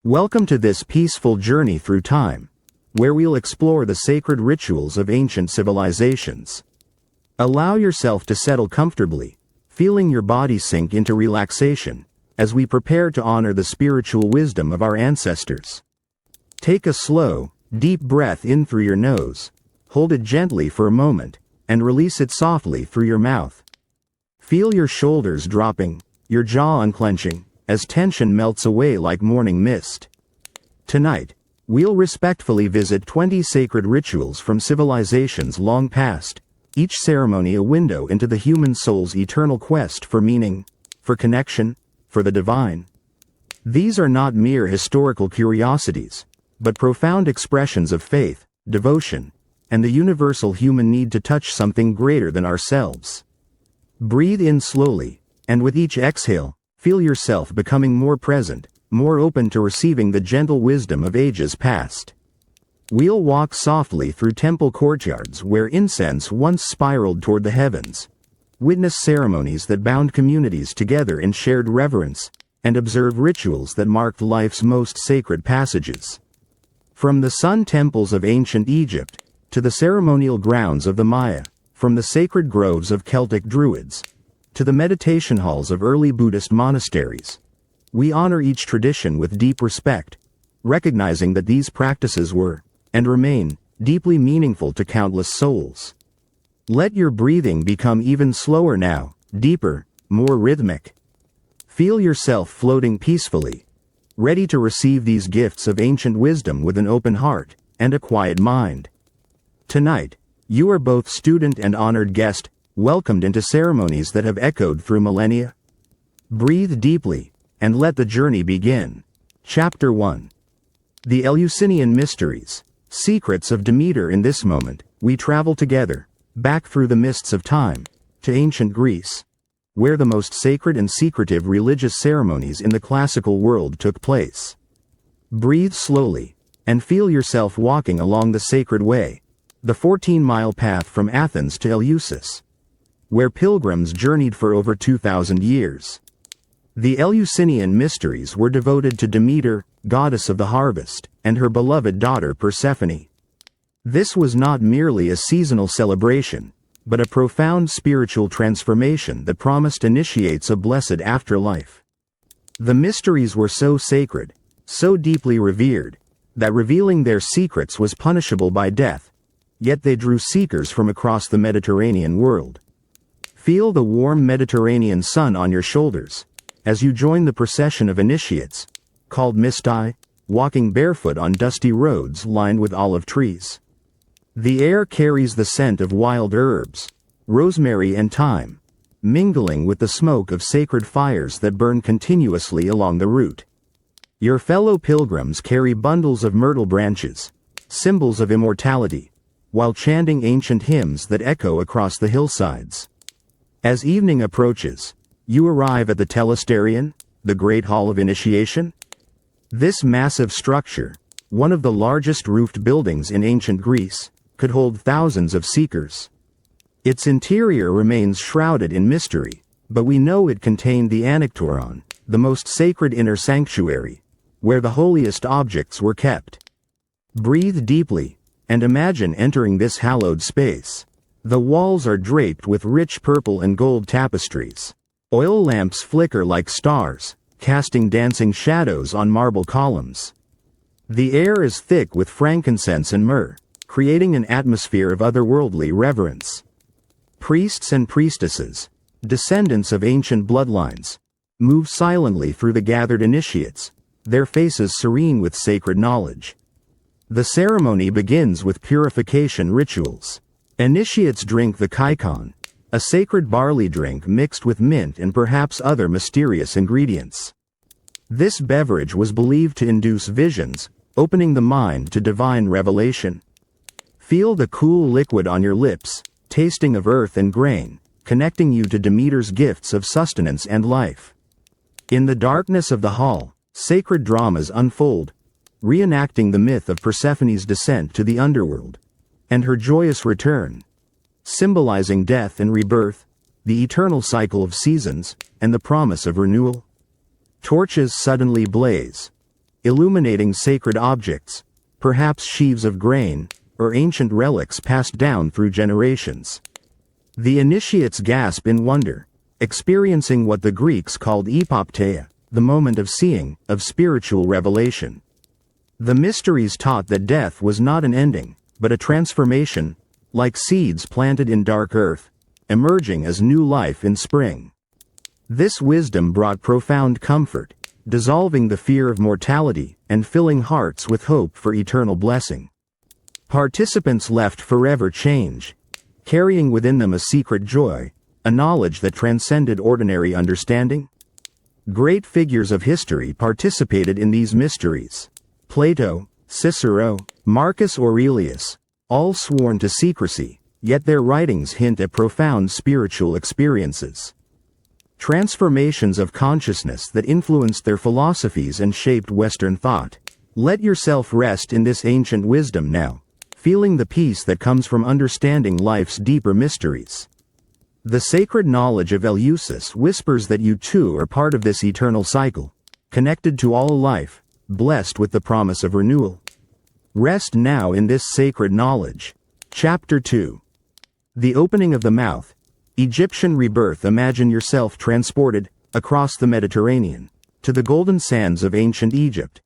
Welcome to this peaceful journey through time, where we'll explore the sacred rituals of ancient civilizations. Allow yourself to settle comfortably, feeling your body sink into relaxation, as we prepare to honor the spiritual wisdom of our ancestors. Take a slow, deep breath in through your nose, hold it gently for a moment, and release it softly through your mouth. Feel your shoulders dropping, your jaw unclenching, as tension melts away like morning mist. Tonight, we'll respectfully visit 20 sacred rituals from civilizations long past, each ceremony a window into the human soul's eternal quest for meaning, for connection, for the divine. These are not mere historical curiosities, but profound expressions of faith, devotion, and the universal human need to touch something greater than ourselves. Breathe in slowly, and with each exhale, feel yourself becoming more present, more open to receiving the gentle wisdom of ages past. We'll walk softly through temple courtyards where incense once spiraled toward the heavens, witness ceremonies that bound communities together in shared reverence, and observe rituals that marked life's most sacred passages. From the sun temples of ancient Egypt, to the ceremonial grounds of the Maya, from the sacred groves of Celtic Druids, to the meditation halls of early Buddhist monasteries, we honor each tradition with deep respect, recognizing that these practices were, and remain, deeply meaningful to countless souls. Let your breathing become even slower now, deeper, more rhythmic. Feel yourself floating peacefully, ready to receive these gifts of ancient wisdom with an open heart and a quiet mind. Tonight, you are both student and honored guest, welcomed into ceremonies that have echoed through millennia. Breathe deeply, and let the journey begin. Chapter 1. The Eleusinian Mysteries, Secrets of Demeter. In this moment, we travel together, back through the mists of time, to ancient Greece, where the most sacred and secretive religious ceremonies in the classical world took place. Breathe slowly, and feel yourself walking along the sacred way, the 14-mile path from Athens to Eleusis, where pilgrims journeyed for over 2,000 years. The Eleusinian Mysteries were devoted to Demeter, goddess of the harvest, and her beloved daughter Persephone. This was not merely a seasonal celebration, but a profound spiritual transformation that promised initiates a blessed afterlife. The mysteries were so sacred, so deeply revered, that revealing their secrets was punishable by death, yet they drew seekers from across the Mediterranean world. Feel the warm Mediterranean sun on your shoulders, as you join the procession of initiates, called Mistai, walking barefoot on dusty roads lined with olive trees. The air carries the scent of wild herbs, rosemary and thyme, mingling with the smoke of sacred fires that burn continuously along the route. Your fellow pilgrims carry bundles of myrtle branches, symbols of immortality, while chanting ancient hymns that echo across the hillsides. As evening approaches, you arrive at the Telesterion, the Great Hall of Initiation. This massive structure, one of the largest roofed buildings in ancient Greece, could hold thousands of seekers. Its interior remains shrouded in mystery, but we know it contained the Anaktoron, the most sacred inner sanctuary, where the holiest objects were kept. Breathe deeply, and imagine entering this hallowed space. The walls are draped with rich purple and gold tapestries. Oil lamps flicker like stars, casting dancing shadows on marble columns. The air is thick with frankincense and myrrh, creating an atmosphere of otherworldly reverence. Priests and priestesses, descendants of ancient bloodlines, move silently through the gathered initiates, their faces serene with sacred knowledge. The ceremony begins with purification rituals. Initiates drink the kaikon, a sacred barley drink mixed with mint and perhaps other mysterious ingredients. This beverage was believed to induce visions, opening the mind to divine revelation. Feel the cool liquid on your lips, tasting of earth and grain, connecting you to Demeter's gifts of sustenance and life. In the darkness of the hall, sacred dramas unfold, reenacting the myth of Persephone's descent to the underworld, and her joyous return, symbolizing death and rebirth, the eternal cycle of seasons, and the promise of renewal. Torches suddenly blaze, illuminating sacred objects, perhaps sheaves of grain, or ancient relics passed down through generations. The initiates gasp in wonder, experiencing what the Greeks called epopteia, the moment of seeing, of spiritual revelation. The mysteries taught that death was not an ending, but a transformation, like seeds planted in dark earth, emerging as new life in spring. This wisdom brought profound comfort, dissolving the fear of mortality and filling hearts with hope for eternal blessing. Participants left forever changed, carrying within them a secret joy, a knowledge that transcended ordinary understanding. Great figures of history participated in these mysteries. Plato, Cicero, Marcus Aurelius, all sworn to secrecy, yet their writings hint at profound spiritual experiences. Transformations of consciousness that influenced their philosophies and shaped Western thought. Let yourself rest in this ancient wisdom now, feeling the peace that comes from understanding life's deeper mysteries. The sacred knowledge of Eleusis whispers that you too are part of this eternal cycle, connected to all life, blessed with the promise of renewal. Rest now in this sacred knowledge. Chapter 2. The Opening of the Mouth. Egyptian Rebirth. Imagine yourself transported, across the Mediterranean, to the golden sands of ancient Egypt,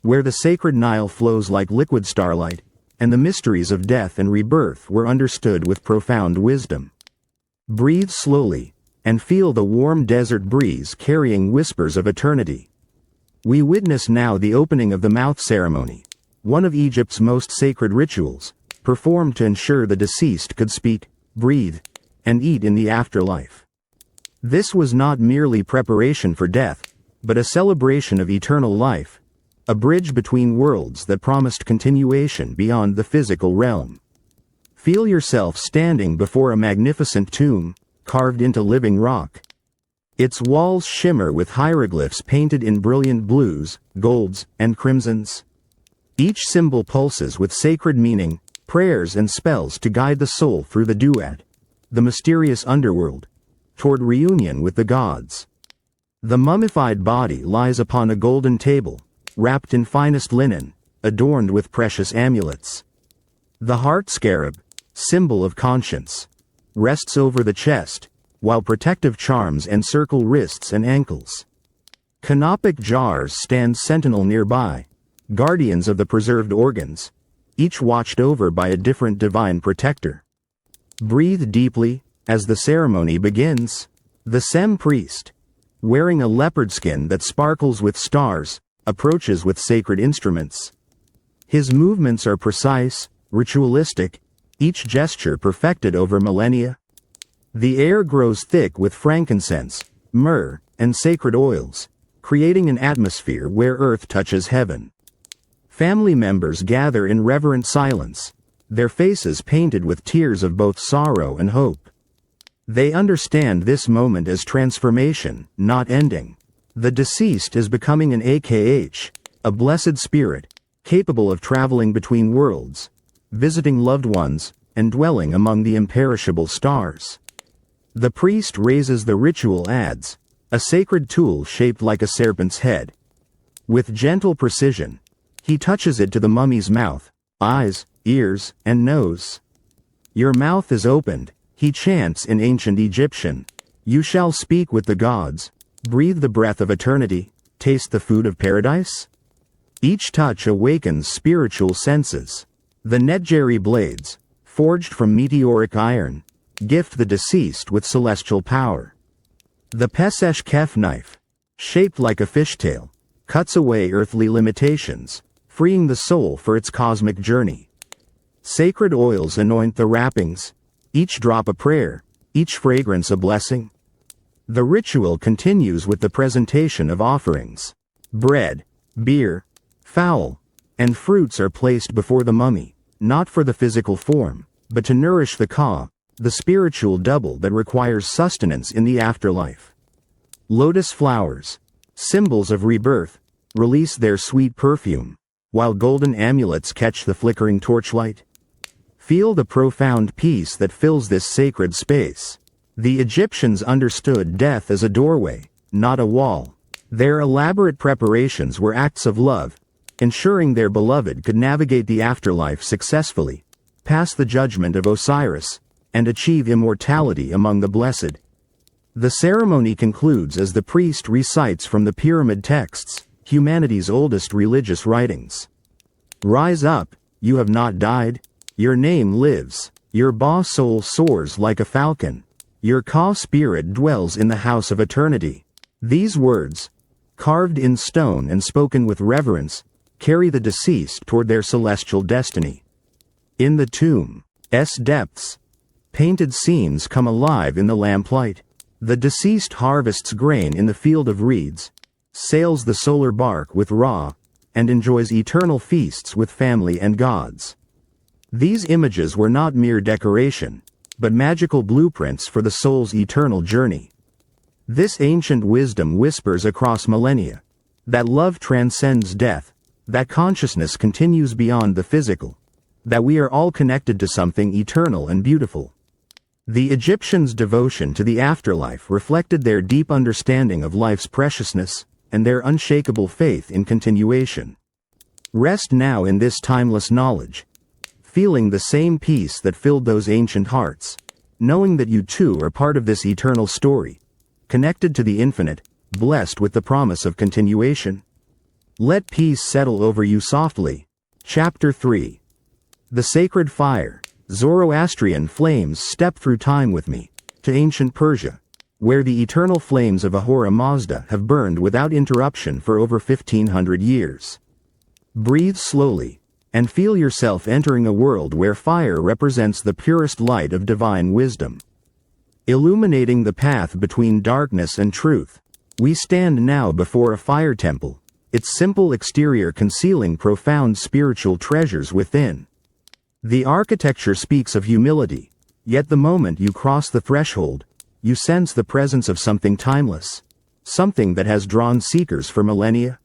where the sacred Nile flows like liquid starlight, and the mysteries of death and rebirth were understood with profound wisdom. Breathe slowly, and feel the warm desert breeze carrying whispers of eternity. We witness now the opening of the mouth ceremony, one of Egypt's most sacred rituals, performed to ensure the deceased could speak, breathe, and eat in the afterlife. This was not merely preparation for death, but a celebration of eternal life, a bridge between worlds that promised continuation beyond the physical realm. Feel yourself standing before a magnificent tomb, carved into living rock. Its walls shimmer with hieroglyphs painted in brilliant blues, golds, and crimsons. Each symbol pulses with sacred meaning, prayers and spells to guide the soul through the duat, the mysterious underworld, toward reunion with the gods. The mummified body lies upon a golden table, wrapped in finest linen, adorned with precious amulets. The heart scarab, symbol of conscience, rests over the chest, while protective charms encircle wrists and ankles. Canopic jars stand sentinel nearby, guardians of the preserved organs, each watched over by a different divine protector. Breathe deeply, as the ceremony begins. The Sem priest, wearing a leopard skin that sparkles with stars, approaches with sacred instruments. His movements are precise, ritualistic, each gesture perfected over millennia. The air grows thick with frankincense, myrrh, and sacred oils, creating an atmosphere where earth touches heaven. Family members gather in reverent silence, their faces painted with tears of both sorrow and hope. They understand this moment as transformation, not ending. The deceased is becoming an AKH, a blessed spirit, capable of traveling between worlds, visiting loved ones, and dwelling among the imperishable stars. The priest raises the ritual adze, a sacred tool shaped like a serpent's head. With gentle precision, he touches it to the mummy's mouth, eyes, ears, and nose. Your mouth is opened, he chants in ancient Egyptian. You shall speak with the gods, breathe the breath of eternity, taste the food of paradise. Each touch awakens spiritual senses. The Nedjeri blades, forged from meteoric iron, gift the deceased with celestial power. The Pesesh Kef knife, shaped like a fishtail, cuts away earthly limitations, freeing the soul for its cosmic journey. Sacred oils anoint the wrappings, each drop a prayer, each fragrance a blessing. The ritual continues with the presentation of offerings. Bread, beer, fowl, and fruits are placed before the mummy, not for the physical form, but to nourish the ka, the spiritual double that requires sustenance in the afterlife. Lotus flowers, symbols of rebirth, release their sweet perfume, while golden amulets catch the flickering torchlight. Feel the profound peace that fills this sacred space. The Egyptians understood death as a doorway, not a wall. Their elaborate preparations were acts of love, ensuring their beloved could navigate the afterlife successfully, pass the judgment of Osiris, and achieve immortality among the blessed. The ceremony concludes as the priest recites from the pyramid texts, humanity's oldest religious writings. Rise up, you have not died, your name lives, your Ba soul soars like a falcon, your Ka spirit dwells in the house of eternity. These words, carved in stone and spoken with reverence, carry the deceased toward their celestial destiny. In the tomb's depths, painted scenes come alive in the lamplight. The deceased harvests grain in the field of reeds, sails the solar bark with Ra, and enjoys eternal feasts with family and gods. These images were not mere decoration, but magical blueprints for the soul's eternal journey. This ancient wisdom whispers across millennia that love transcends death, that consciousness continues beyond the physical, that we are all connected to something eternal and beautiful. The Egyptians' devotion to the afterlife reflected their deep understanding of life's preciousness and their unshakable faith in continuation. Rest now in this timeless knowledge, feeling the same peace that filled those ancient hearts, knowing that you too are part of this eternal story, connected to the infinite, blessed with the promise of continuation. Let peace settle over you softly. Chapter 3. The Sacred Fire. Zoroastrian flames step through time with me, to ancient Persia, where the eternal flames of Ahura Mazda have burned without interruption for over 1500 years. Breathe slowly, and feel yourself entering a world where fire represents the purest light of divine wisdom. Illuminating the path between darkness and truth, we stand now before a fire temple, its simple exterior concealing profound spiritual treasures within. The architecture speaks of humility, yet the moment you cross the threshold, you sense the presence of something timeless, something that has drawn seekers for millennia.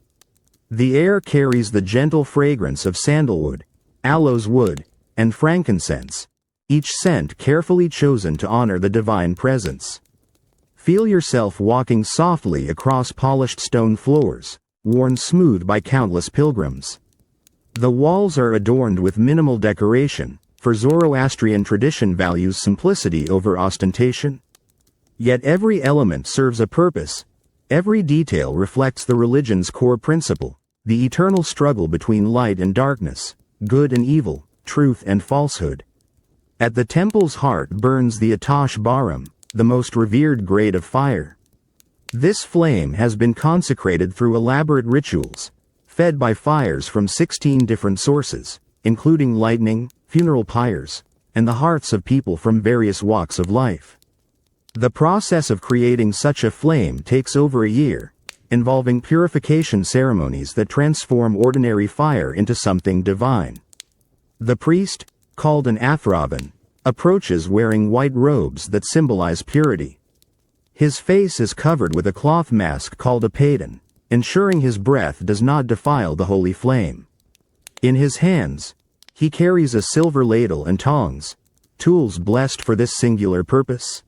The air carries the gentle fragrance of sandalwood, aloes wood, and frankincense, each scent carefully chosen to honor the divine presence. Feel yourself walking softly across polished stone floors, worn smooth by countless pilgrims. The walls are adorned with minimal decoration, for Zoroastrian tradition values simplicity over ostentation. Yet every element serves a purpose, every detail reflects the religion's core principle, the eternal struggle between light and darkness, good and evil, truth and falsehood. At the temple's heart burns the Atash Baram, the most revered grade of fire. This flame has been consecrated through elaborate rituals, fed by fires from 16 different sources, including lightning, funeral pyres, and the hearts of people from various walks of life. The process of creating such a flame takes over a year, involving purification ceremonies that transform ordinary fire into something divine. The priest, called an Athravan, approaches wearing white robes that symbolize purity. His face is covered with a cloth mask called a padan, ensuring his breath does not defile the holy flame. In his hands, he carries a silver ladle and tongs, tools blessed for this singular purpose.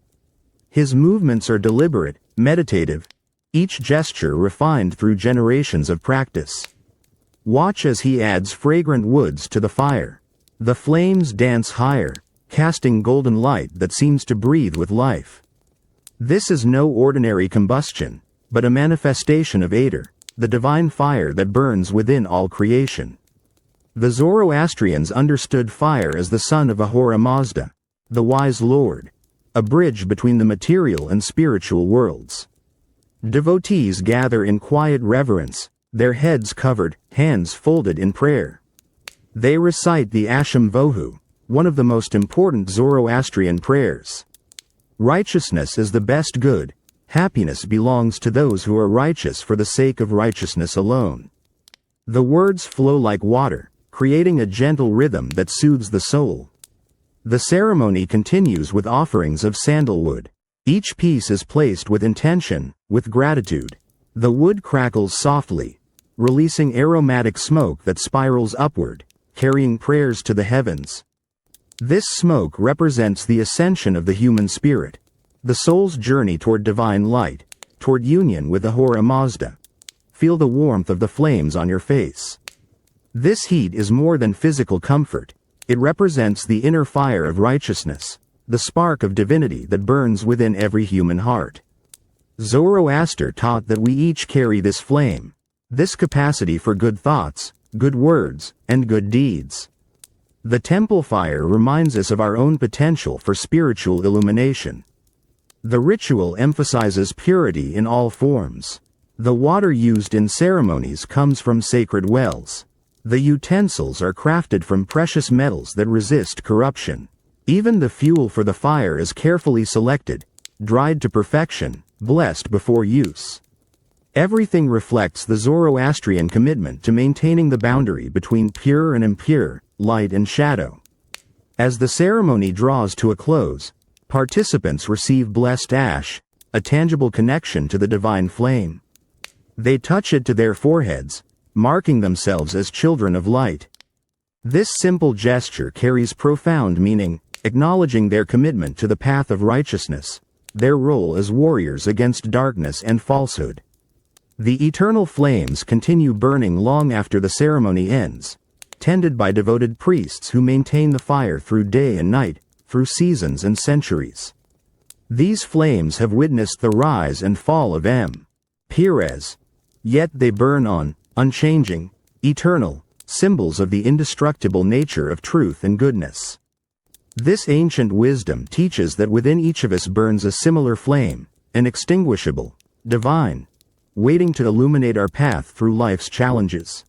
His movements are deliberate, meditative, each gesture refined through generations of practice. Watch as he adds fragrant woods to the fire. The flames dance higher, casting golden light that seems to breathe with life. This is no ordinary combustion, but a manifestation of Ader, the divine fire that burns within all creation. The Zoroastrians understood fire as the son of Ahura Mazda, the wise lord, a bridge between the material and spiritual worlds. Devotees gather in quiet reverence, their heads covered, hands folded in prayer. They recite the Asham Vohu, one of the most important Zoroastrian prayers. Righteousness is the best good, happiness belongs to those who are righteous for the sake of righteousness alone. The words flow like water, creating a gentle rhythm that soothes the soul. The ceremony continues with offerings of sandalwood. Each piece is placed with intention, with gratitude. The wood crackles softly, releasing aromatic smoke that spirals upward, carrying prayers to the heavens. This smoke represents the ascension of the human spirit, the soul's journey toward divine light, toward union with Ahura Mazda, feel the warmth of the flames on your face. This heat is more than physical comfort. It represents the inner fire of righteousness, the spark of divinity that burns within every human heart. Zoroaster taught that we each carry this flame, this capacity for good thoughts, good words, and good deeds. The temple fire reminds us of our own potential for spiritual illumination. The ritual emphasizes purity in all forms. The water used in ceremonies comes from sacred wells. The utensils are crafted from precious metals that resist corruption. Even the fuel for the fire is carefully selected, dried to perfection, blessed before use. Everything reflects the Zoroastrian commitment to maintaining the boundary between pure and impure, light and shadow. As the ceremony draws to a close, participants receive blessed ash, a tangible connection to the divine flame. They touch it to their foreheads, marking themselves as children of light. This simple gesture carries profound meaning, acknowledging their commitment to the path of righteousness, their role as warriors against darkness and falsehood. The eternal flames continue burning long after the ceremony ends, tended by devoted priests who maintain the fire through day and night, through seasons and centuries. These flames have witnessed the rise and fall of Pires. Yet they burn on, unchanging, eternal, symbols of the indestructible nature of truth and goodness. This ancient wisdom teaches that within each of us burns a similar flame, inextinguishable, divine, waiting to illuminate our path through life's challenges.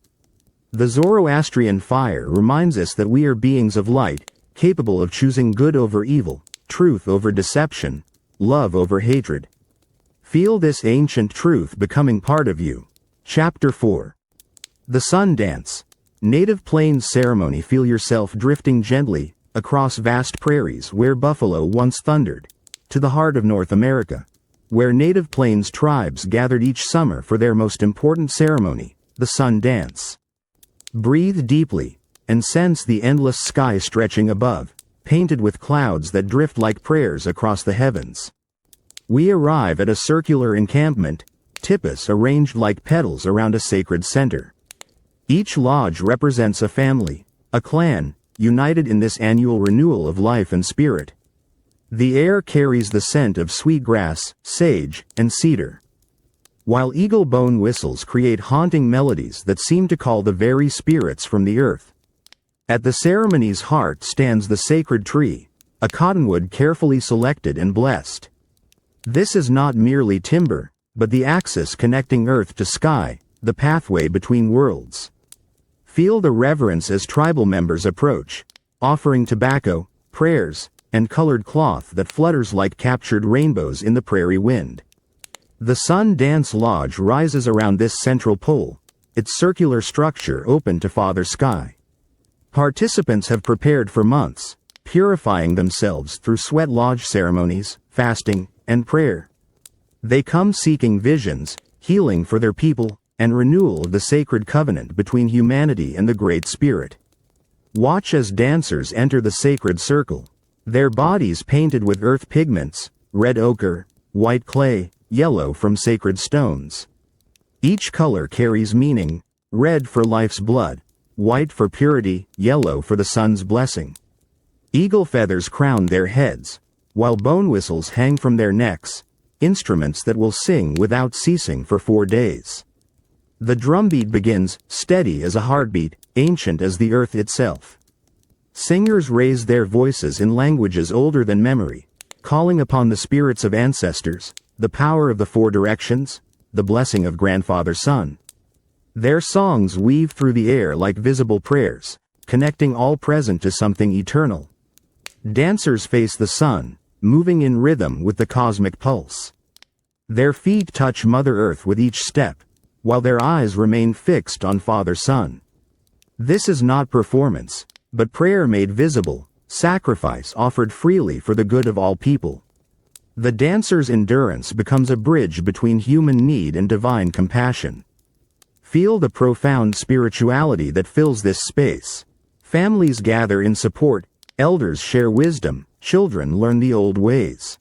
The Zoroastrian fire reminds us that we are beings of light, capable of choosing good over evil, truth over deception, love over hatred. Feel this ancient truth becoming part of you. Chapter 4. The Sun Dance. Native Plains Ceremony. Feel yourself drifting gently across vast prairies where buffalo once thundered, to the heart of North America, where native plains tribes gathered each summer for their most important ceremony, the Sun Dance. Breathe deeply, and sense the endless sky stretching above, painted with clouds that drift like prayers across the heavens. We arrive at a circular encampment, tipis arranged like petals around a sacred center. Each lodge represents a family, a clan, united in this annual renewal of life and spirit. The air carries the scent of sweetgrass, sage, and cedar, while eagle bone whistles create haunting melodies that seem to call the very spirits from the earth. At the ceremony's heart stands the sacred tree, a cottonwood carefully selected and blessed. This is not merely timber, but the axis connecting earth to sky, the pathway between worlds. Feel the reverence as tribal members approach, offering tobacco, prayers, and colored cloth that flutters like captured rainbows in the prairie wind. The Sun Dance Lodge rises around this central pole, its circular structure open to Father Sky. Participants have prepared for months, purifying themselves through sweat lodge ceremonies, fasting, and prayer. They come seeking visions, healing for their people, and renewal of the sacred covenant between humanity and the Great Spirit. Watch as dancers enter the sacred circle, their bodies painted with earth pigments, red ochre, white clay, yellow from sacred stones. Each color carries meaning, red for life's blood, white for purity, yellow for the sun's blessing. Eagle feathers crown their heads, while bone whistles hang from their necks, instruments that will sing without ceasing for 4 days. The drumbeat begins, steady as a heartbeat, ancient as the earth itself. Singers raise their voices in languages older than memory, calling upon the spirits of ancestors, the power of the 4 directions, the blessing of Grandfather Sun. Their songs weave through the air like visible prayers, connecting all present to something eternal. Dancers face the sun, moving in rhythm with the cosmic pulse. Their feet touch Mother Earth with each step, while their eyes remain fixed on Father Sun. This is not performance, but prayer made visible, sacrifice offered freely for the good of all people. The dancer's endurance becomes a bridge between human need and divine compassion. Feel the profound spirituality that fills this space. Families gather in support, elders share wisdom, children learn the old ways.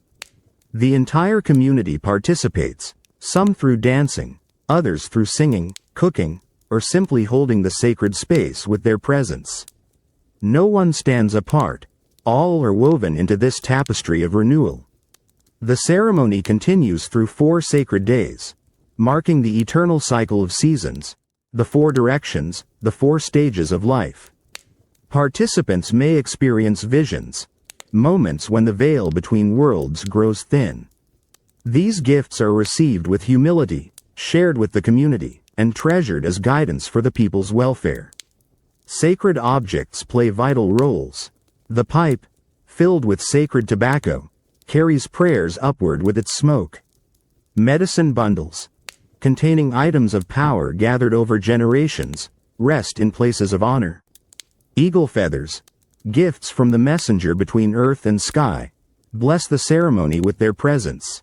The entire community participates, some through dancing, others through singing, cooking, or simply holding the sacred space with their presence. No one stands apart. All are woven into this tapestry of renewal. The ceremony continues through 4 sacred days, marking the eternal cycle of seasons, the 4 directions, the 4 stages of life. Participants may experience visions, moments when the veil between worlds grows thin. These gifts are received with humility, shared with the community, and treasured as guidance for the people's welfare. Sacred objects play vital roles. The pipe, filled with sacred tobacco, carries prayers upward with its smoke. Medicine bundles, containing items of power gathered over generations, rest in places of honor. Eagle feathers, gifts from the messenger between earth and sky, bless the ceremony with their presence.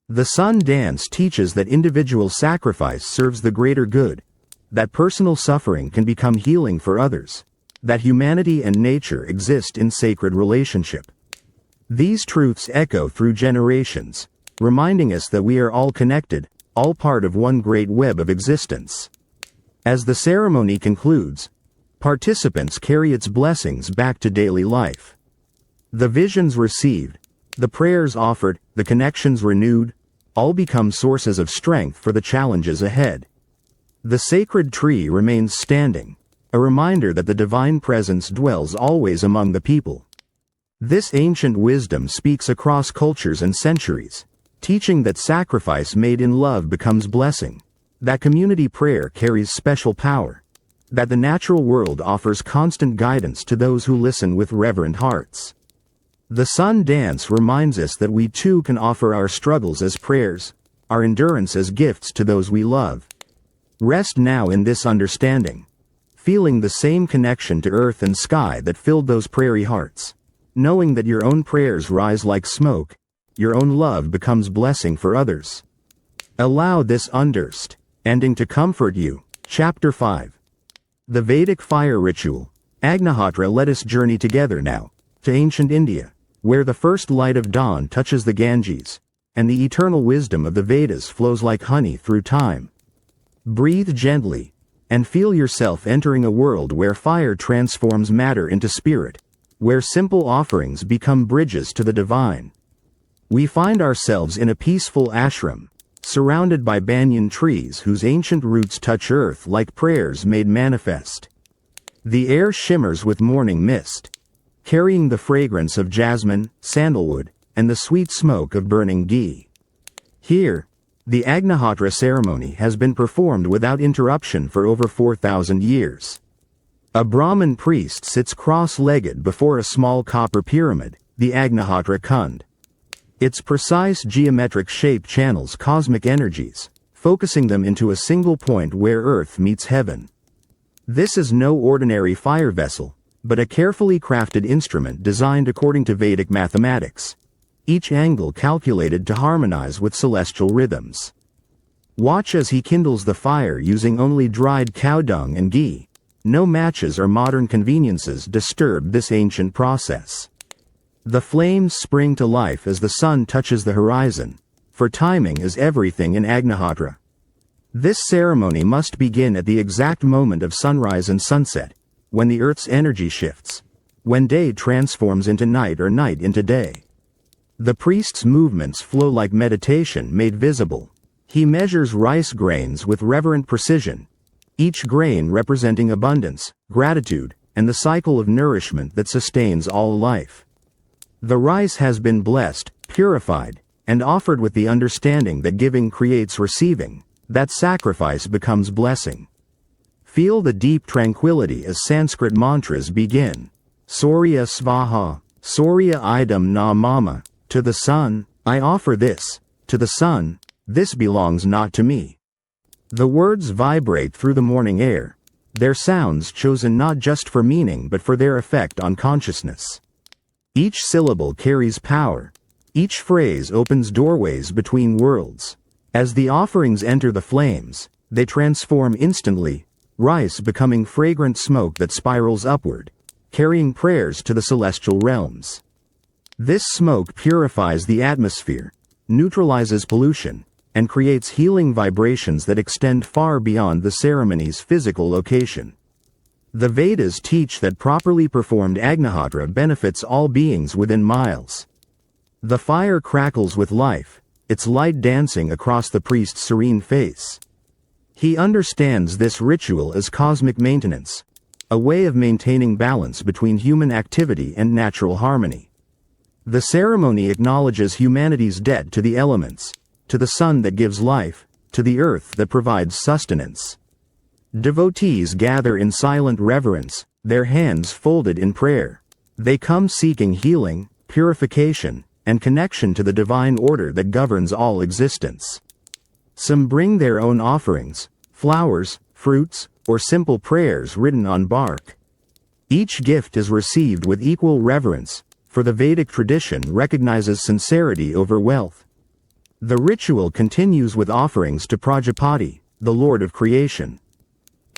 The sun dance teaches that individual sacrifice serves the greater good, that personal suffering can become healing for others, that humanity and nature exist in sacred relationship. These truths echo through generations, reminding us that we are all connected, all part of one great web of existence. As the ceremony concludes, participants carry its blessings back to daily life. The visions received, the prayers offered, the connections renewed, all become sources of strength for the challenges ahead. The sacred tree remains standing, a reminder that the divine presence dwells always among the people. This ancient wisdom speaks across cultures and centuries, teaching that sacrifice made in love becomes blessing, that community prayer carries special power, that the natural world offers constant guidance to those who listen with reverent hearts. The sun dance reminds us that we too can offer our struggles as prayers, our endurance as gifts to those we love. Rest now in this understanding, feeling the same connection to earth and sky that filled those prairie hearts, knowing that your own prayers rise like smoke, your own love becomes blessing for others. Allow this understanding to comfort you. Chapter 5. The Vedic Fire Ritual. Agnihotra. Let us journey together now, to ancient India, where the first light of dawn touches the Ganges, and the eternal wisdom of the Vedas flows like honey through time. Breathe gently, and feel yourself entering a world where fire transforms matter into spirit, where simple offerings become bridges to the divine. We find ourselves in a peaceful ashram, surrounded by banyan trees whose ancient roots touch earth like prayers made manifest. The air shimmers with morning mist, carrying the fragrance of jasmine, sandalwood, and the sweet smoke of burning ghee. Here, the Agnihotra ceremony has been performed without interruption for over 4,000 years. A Brahmin priest sits cross-legged before a small copper pyramid, the Agnihotra Kund. Its precise geometric shape channels cosmic energies, focusing them into a single point where earth meets heaven. This is no ordinary fire vessel, but a carefully crafted instrument designed according to Vedic mathematics, each angle calculated to harmonize with celestial rhythms. Watch as he kindles the fire using only dried cow dung and ghee. No matches or modern conveniences disturb this ancient process. The flames spring to life as the sun touches the horizon, for timing is everything in Agnihotra. This ceremony must begin at the exact moment of sunrise and sunset, when the earth's energy shifts, when day transforms into night or night into day. The priest's movements flow like meditation made visible. He measures rice grains with reverent precision, each grain representing abundance, gratitude, and the cycle of nourishment that sustains all life. The rice has been blessed, purified, and offered with the understanding that giving creates receiving, that sacrifice becomes blessing. Feel the deep tranquility as Sanskrit mantras begin. Surya Svaha, Surya Idam Na Mama, to the sun, I offer this, to the sun, this belongs not to me. The words vibrate through the morning air, their sounds chosen not just for meaning but for their effect on consciousness. Each syllable carries power, each phrase opens doorways between worlds. As the offerings enter the flames, they transform instantly, rice becoming fragrant smoke that spirals upward, carrying prayers to the celestial realms. This smoke purifies the atmosphere, neutralizes pollution, and creates healing vibrations that extend far beyond the ceremony's physical location. The Vedas teach that properly performed Agnihotra benefits all beings within miles. The fire crackles with life, its light dancing across the priest's serene face. He understands this ritual as cosmic maintenance, a way of maintaining balance between human activity and natural harmony. The ceremony acknowledges humanity's debt to the elements, to the sun that gives life, to the earth that provides sustenance. Devotees gather in silent reverence, their hands folded in prayer. They come seeking healing, purification, and connection to the divine order that governs all existence. Some bring their own offerings, flowers, fruits, or simple prayers written on bark. Each gift is received with equal reverence, for the Vedic tradition recognizes sincerity over wealth. The ritual continues with offerings to Prajapati, the Lord of creation.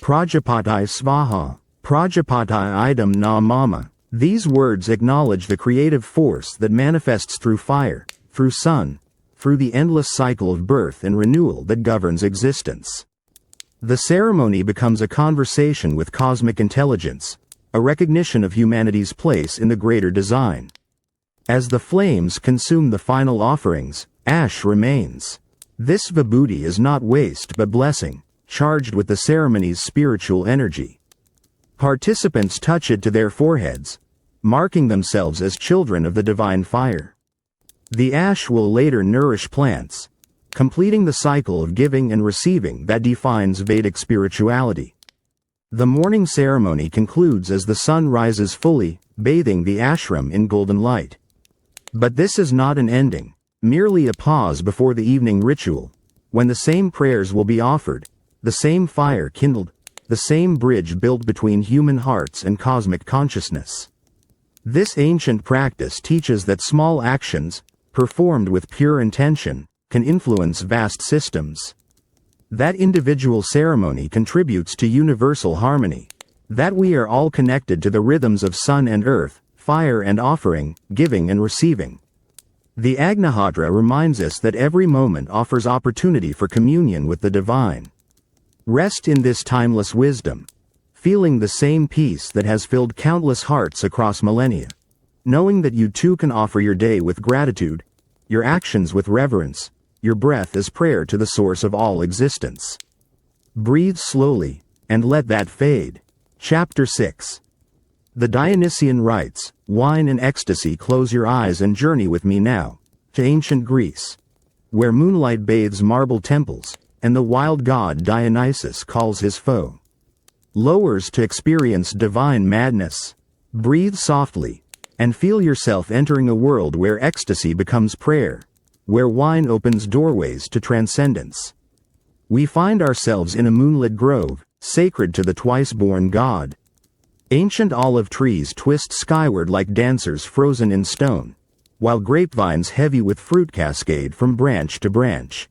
Prajapati Svaha, Prajapati idam na mama. These words acknowledge the creative force that manifests through fire, through sun, through the endless cycle of birth and renewal that governs existence. The ceremony becomes a conversation with cosmic intelligence, a recognition of humanity's place in the greater design. As the flames consume the final offerings, ash remains. This vibhuti is not waste but blessing, charged with the ceremony's spiritual energy. Participants touch it to their foreheads, marking themselves as children of the divine fire. The ash will later nourish plants, completing the cycle of giving and receiving that defines Vedic spirituality. The morning ceremony concludes as the sun rises fully, bathing the ashram in golden light. But this is not an ending, merely a pause before the evening ritual, when the same prayers will be offered, the same fire kindled, the same bridge built between human hearts and cosmic consciousness. This ancient practice teaches that small actions, performed with pure intention, can influence vast systems. That individual ceremony contributes to universal harmony. That we are all connected to the rhythms of sun and earth, fire and offering, giving and receiving. The Agnihotra reminds us that every moment offers opportunity for communion with the divine. Rest in this timeless wisdom, feeling the same peace that has filled countless hearts across millennia, knowing that you too can offer your day with gratitude, your actions with reverence, your breath as prayer to the source of all existence. Breathe slowly, and let that fade. Chapter 6. The Dionysian rites, wine and ecstasy. Close your eyes and journey with me now, to ancient Greece, where moonlight bathes marble temples, and the wild god Dionysus calls his foe. Lowers to experience divine madness. Breathe softly, and feel yourself entering a world where ecstasy becomes prayer, where wine opens doorways to transcendence. We find ourselves in a moonlit grove, sacred to the twice-born god. Ancient olive trees twist skyward like dancers frozen in stone, while grapevines heavy with fruit cascade from branch to branch.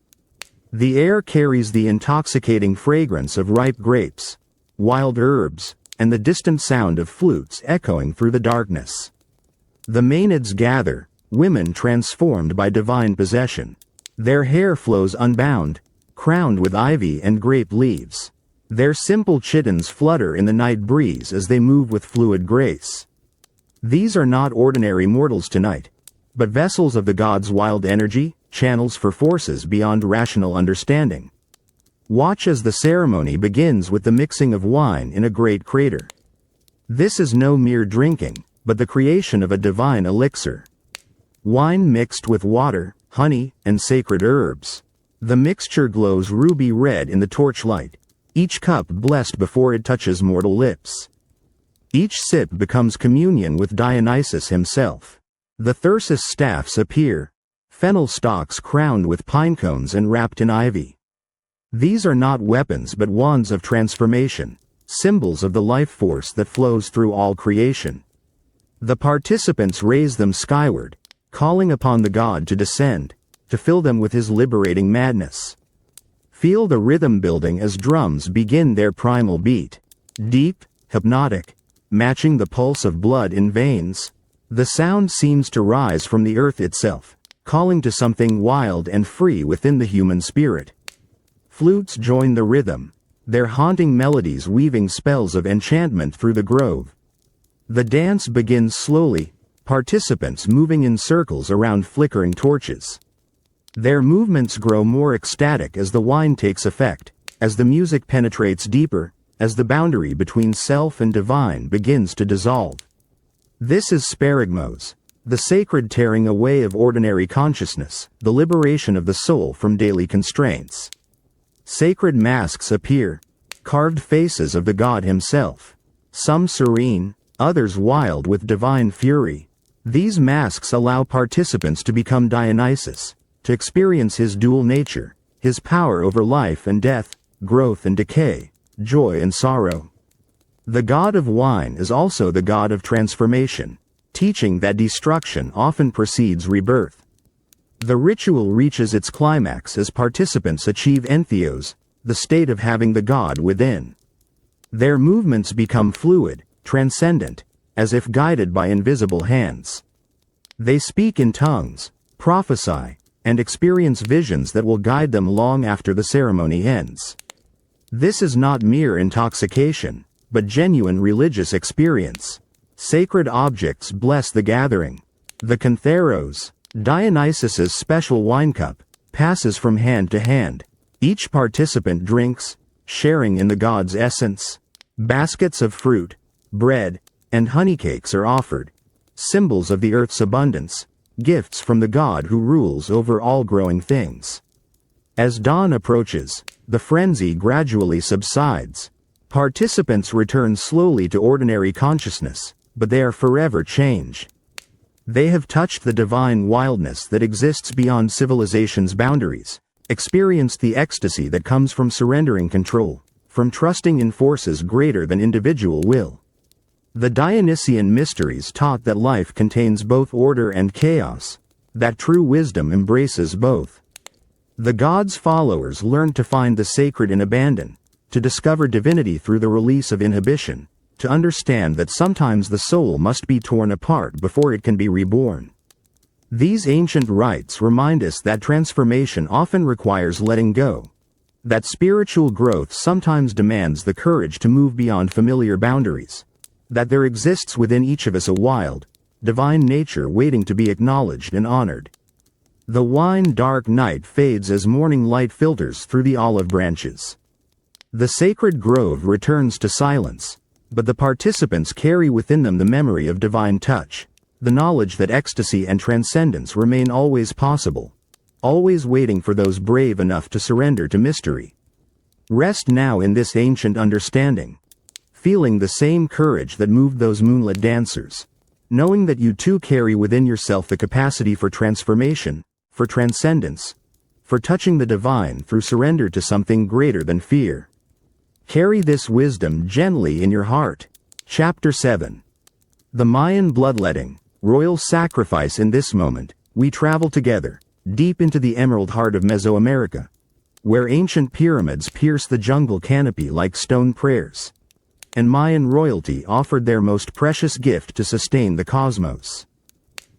The air carries the intoxicating fragrance of ripe grapes, wild herbs, and the distant sound of flutes echoing through the darkness. The Maenads gather, women transformed by divine possession. Their hair flows unbound, crowned with ivy and grape leaves. Their simple chitons flutter in the night breeze as they move with fluid grace. These are not ordinary mortals tonight, but vessels of the god's wild energy, channels for forces beyond rational understanding. Watch as the ceremony begins with the mixing of wine in a great crater. This is no mere drinking, but the creation of a divine elixir. Wine mixed with water, honey, and sacred herbs. The mixture glows ruby red in the torchlight, each cup blessed before it touches mortal lips. Each sip becomes communion with Dionysus himself. The thyrsus staffs appear, fennel stalks crowned with pine cones and wrapped in ivy. These are not weapons but wands of transformation, symbols of the life force that flows through all creation. The participants raise them skyward, calling upon the god to descend, to fill them with his liberating madness. Feel the rhythm building as drums begin their primal beat. Deep, hypnotic, matching the pulse of blood in veins. The sound seems to rise from the earth itself, calling to something wild and free within the human spirit. Flutes join the rhythm, their haunting melodies weaving spells of enchantment through the grove. The dance begins slowly, participants moving in circles around flickering torches. Their movements grow more ecstatic as the wine takes effect, as the music penetrates deeper, as the boundary between self and divine begins to dissolve. This is sparagmos, the sacred tearing away of ordinary consciousness, the liberation of the soul from daily constraints. Sacred masks appear, carved faces of the god himself, some serene, others wild with divine fury. These masks allow participants to become Dionysus, to experience his dual nature, his power over life and death, growth and decay, joy and sorrow. The god of wine is also the god of transformation, teaching that destruction often precedes rebirth. The ritual reaches its climax as participants achieve entheos, the state of having the god within. Their movements become fluid, transcendent, as if guided by invisible hands. They speak in tongues, prophesy, and experience visions that will guide them long after the ceremony ends. This is not mere intoxication, but genuine religious experience. Sacred objects bless the gathering. The cantheros, Dionysus's special wine cup, passes from hand to hand. Each participant drinks, sharing in the god's essence. Baskets of fruit, bread, and honeycakes are offered, symbols of the earth's abundance, gifts from the god who rules over all growing things. As dawn approaches, the frenzy gradually subsides. Participants return slowly to ordinary consciousness, but they are forever changed. They have touched the divine wildness that exists beyond civilization's boundaries, experienced the ecstasy that comes from surrendering control, from trusting in forces greater than individual will. The Dionysian mysteries taught that life contains both order and chaos, that true wisdom embraces both. The god's followers learned to find the sacred in abandon, to discover divinity through the release of inhibition, to understand that sometimes the soul must be torn apart before it can be reborn. These ancient rites remind us that transformation often requires letting go, that spiritual growth sometimes demands the courage to move beyond familiar boundaries, that there exists within each of us a wild, divine nature waiting to be acknowledged and honored. The wine-dark night fades as morning light filters through the olive branches. The sacred grove returns to silence, but the participants carry within them the memory of divine touch, the knowledge that ecstasy and transcendence remain always possible, always waiting for those brave enough to surrender to mystery. Rest now in this ancient understanding, feeling the same courage that moved those moonlit dancers, knowing that you too carry within yourself the capacity for transformation, for transcendence, for touching the divine through surrender to something greater than fear. Carry this wisdom gently in your heart. Chapter 7. The Mayan bloodletting, royal sacrifice. In this moment, we travel together, deep into the emerald heart of Mesoamerica, where ancient pyramids pierce the jungle canopy like stone prayers, and Mayan royalty offered their most precious gift to sustain the cosmos.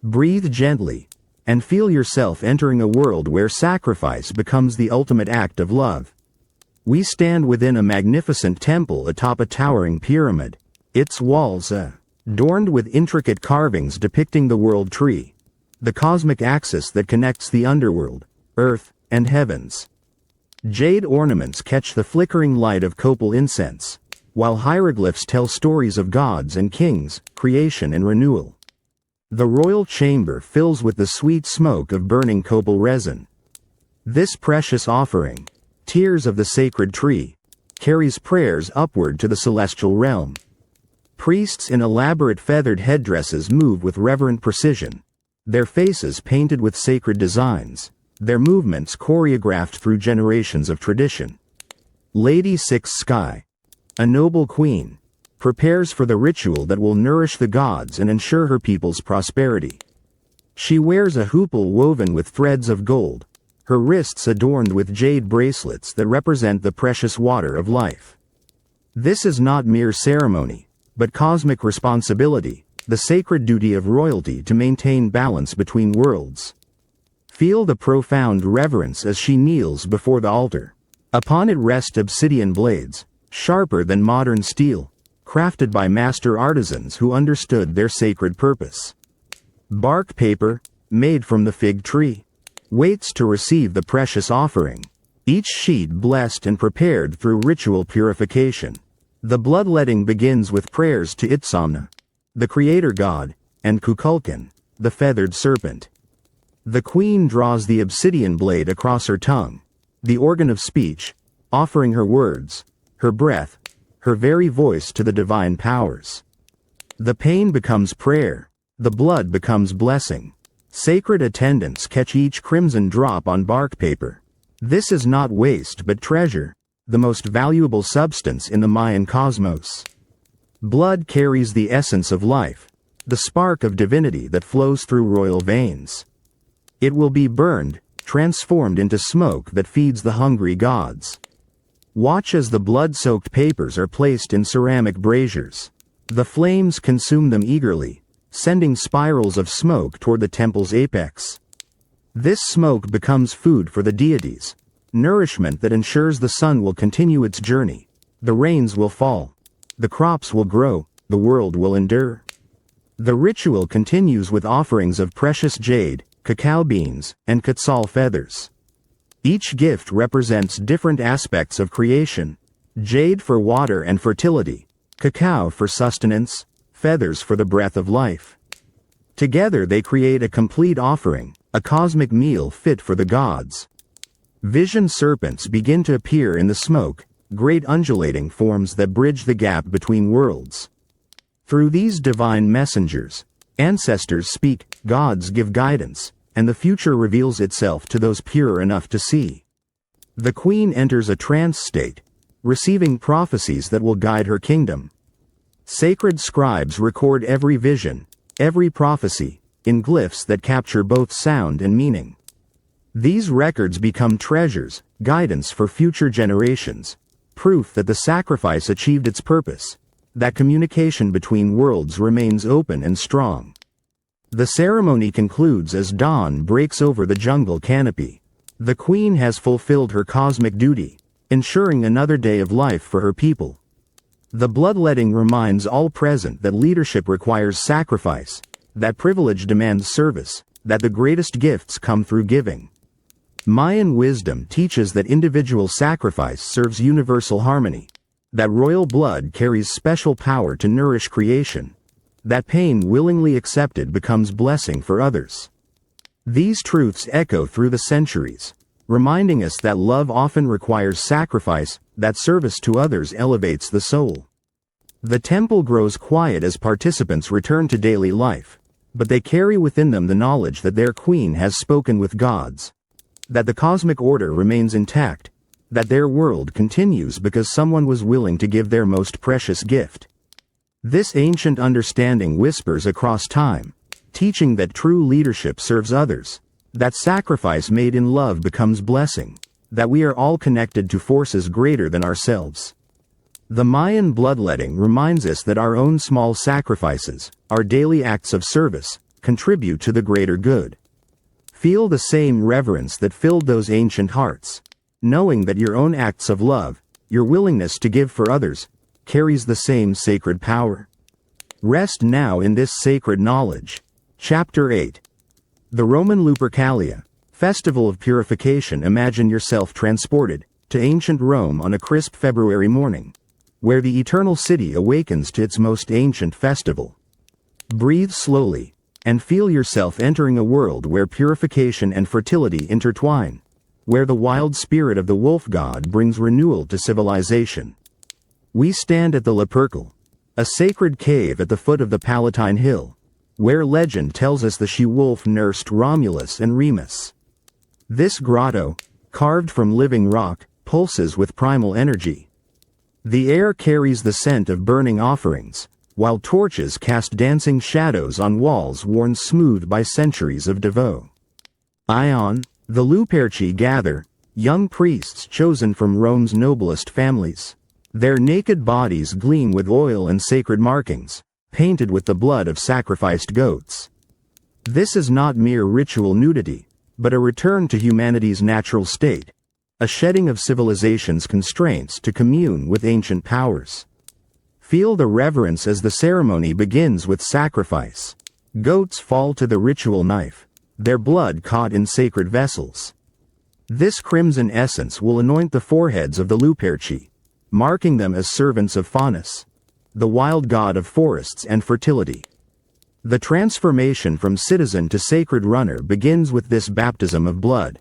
Breathe gently, and feel yourself entering a world where sacrifice becomes the ultimate act of love. We stand within a magnificent temple atop a towering pyramid, its walls adorned with intricate carvings depicting the world tree, the cosmic axis that connects the underworld, earth, and heavens. Jade ornaments catch the flickering light of copal incense, while hieroglyphs tell stories of gods and kings, creation and renewal. The royal chamber fills with the sweet smoke of burning copal resin. This precious offering, tears of the sacred tree, carries prayers upward to the celestial realm. Priests in elaborate feathered headdresses move with reverent precision, their faces painted with sacred designs, their movements choreographed through generations of tradition. Lady Six Sky, a noble queen, prepares for the ritual that will nourish the gods and ensure her people's prosperity. She wears a hoopal woven with threads of gold, her wrists adorned with jade bracelets that represent the precious water of life. This is not mere ceremony, but cosmic responsibility, the sacred duty of royalty to maintain balance between worlds. Feel the profound reverence as she kneels before the altar. Upon it rest obsidian blades, sharper than modern steel, crafted by master artisans who understood their sacred purpose. Bark paper, made from the fig tree, waits to receive the precious offering, each sheet blessed and prepared through ritual purification. The bloodletting begins with prayers to Itzamna, the creator god, and Kukulkan, the feathered serpent. The queen draws the obsidian blade across her tongue, the organ of speech, offering her words, her breath, her very voice to the divine powers. The pain becomes prayer, the blood becomes blessing. Sacred attendants catch each crimson drop on bark paper. This is not waste but treasure, the most valuable substance in the Mayan cosmos. Blood carries the essence of life, the spark of divinity that flows through royal veins. It will be burned, transformed into smoke that feeds the hungry gods. Watch as the blood-soaked papers are placed in ceramic braziers. The flames consume them eagerly, sending spirals of smoke toward the temple's apex. This smoke becomes food for the deities, nourishment that ensures the sun will continue its journey, the rains will fall, the crops will grow, the world will endure. The ritual continues with offerings of precious jade, cacao beans, and quetzal feathers. Each gift represents different aspects of creation: jade for water and fertility, cacao for sustenance, feathers for the breath of life. Together they create a complete offering, a cosmic meal fit for the gods. Vision serpents begin to appear in the smoke, great undulating forms that bridge the gap between worlds. Through these divine messengers, ancestors speak, gods give guidance, and the future reveals itself to those pure enough to see. The queen enters a trance state, receiving prophecies that will guide her kingdom. Sacred scribes record every vision, every prophecy, in glyphs that capture both sound and meaning. These records become treasures, guidance for future generations, proof that the sacrifice achieved its purpose, that communication between worlds remains open and strong. The ceremony concludes as dawn breaks over the jungle canopy. The queen has fulfilled her cosmic duty, ensuring another day of life for her people. The bloodletting reminds all present that leadership requires sacrifice, that privilege demands service, that the greatest gifts come through giving. Mayan wisdom teaches that individual sacrifice serves universal harmony, that royal blood carries special power to nourish creation, that pain willingly accepted becomes blessing for others. These truths echo through the centuries, reminding us that love often requires sacrifice, that service to others elevates the soul. The temple grows quiet as participants return to daily life, but they carry within them the knowledge that their queen has spoken with gods, that the cosmic order remains intact, that their world continues because someone was willing to give their most precious gift. This ancient understanding whispers across time, teaching that true leadership serves others, that sacrifice made in love becomes blessing, that we are all connected to forces greater than ourselves. The Mayan bloodletting reminds us that our own small sacrifices, our daily acts of service, contribute to the greater good. Feel the same reverence that filled those ancient hearts, knowing that your own acts of love, your willingness to give for others, carries the same sacred power. Rest now in this sacred knowledge. Chapter 8. The Roman Lupercalia, Festival of Purification. Imagine yourself transported to ancient Rome on a crisp February morning, where the eternal city awakens to its most ancient festival. Breathe slowly, and feel yourself entering a world where purification and fertility intertwine, where the wild spirit of the wolf god brings renewal to civilization. We stand at the Lupercal, a sacred cave at the foot of the Palatine Hill, where legend tells us the she-wolf nursed Romulus and Remus. This grotto, carved from living rock, pulses with primal energy. The air carries the scent of burning offerings, while torches cast dancing shadows on walls worn smooth by centuries of devotion. Ion, the Luperci gather, young priests chosen from Rome's noblest families. Their naked bodies gleam with oil and sacred markings, painted with the blood of sacrificed goats. This is not mere ritual nudity, but a return to humanity's natural state, a shedding of civilization's constraints to commune with ancient powers. Feel the reverence as the ceremony begins with sacrifice. Goats fall to the ritual knife, their blood caught in sacred vessels. This crimson essence will anoint the foreheads of the Luperci, marking them as servants of Faunus, the wild god of forests and fertility. The transformation from citizen to sacred runner begins with this baptism of blood.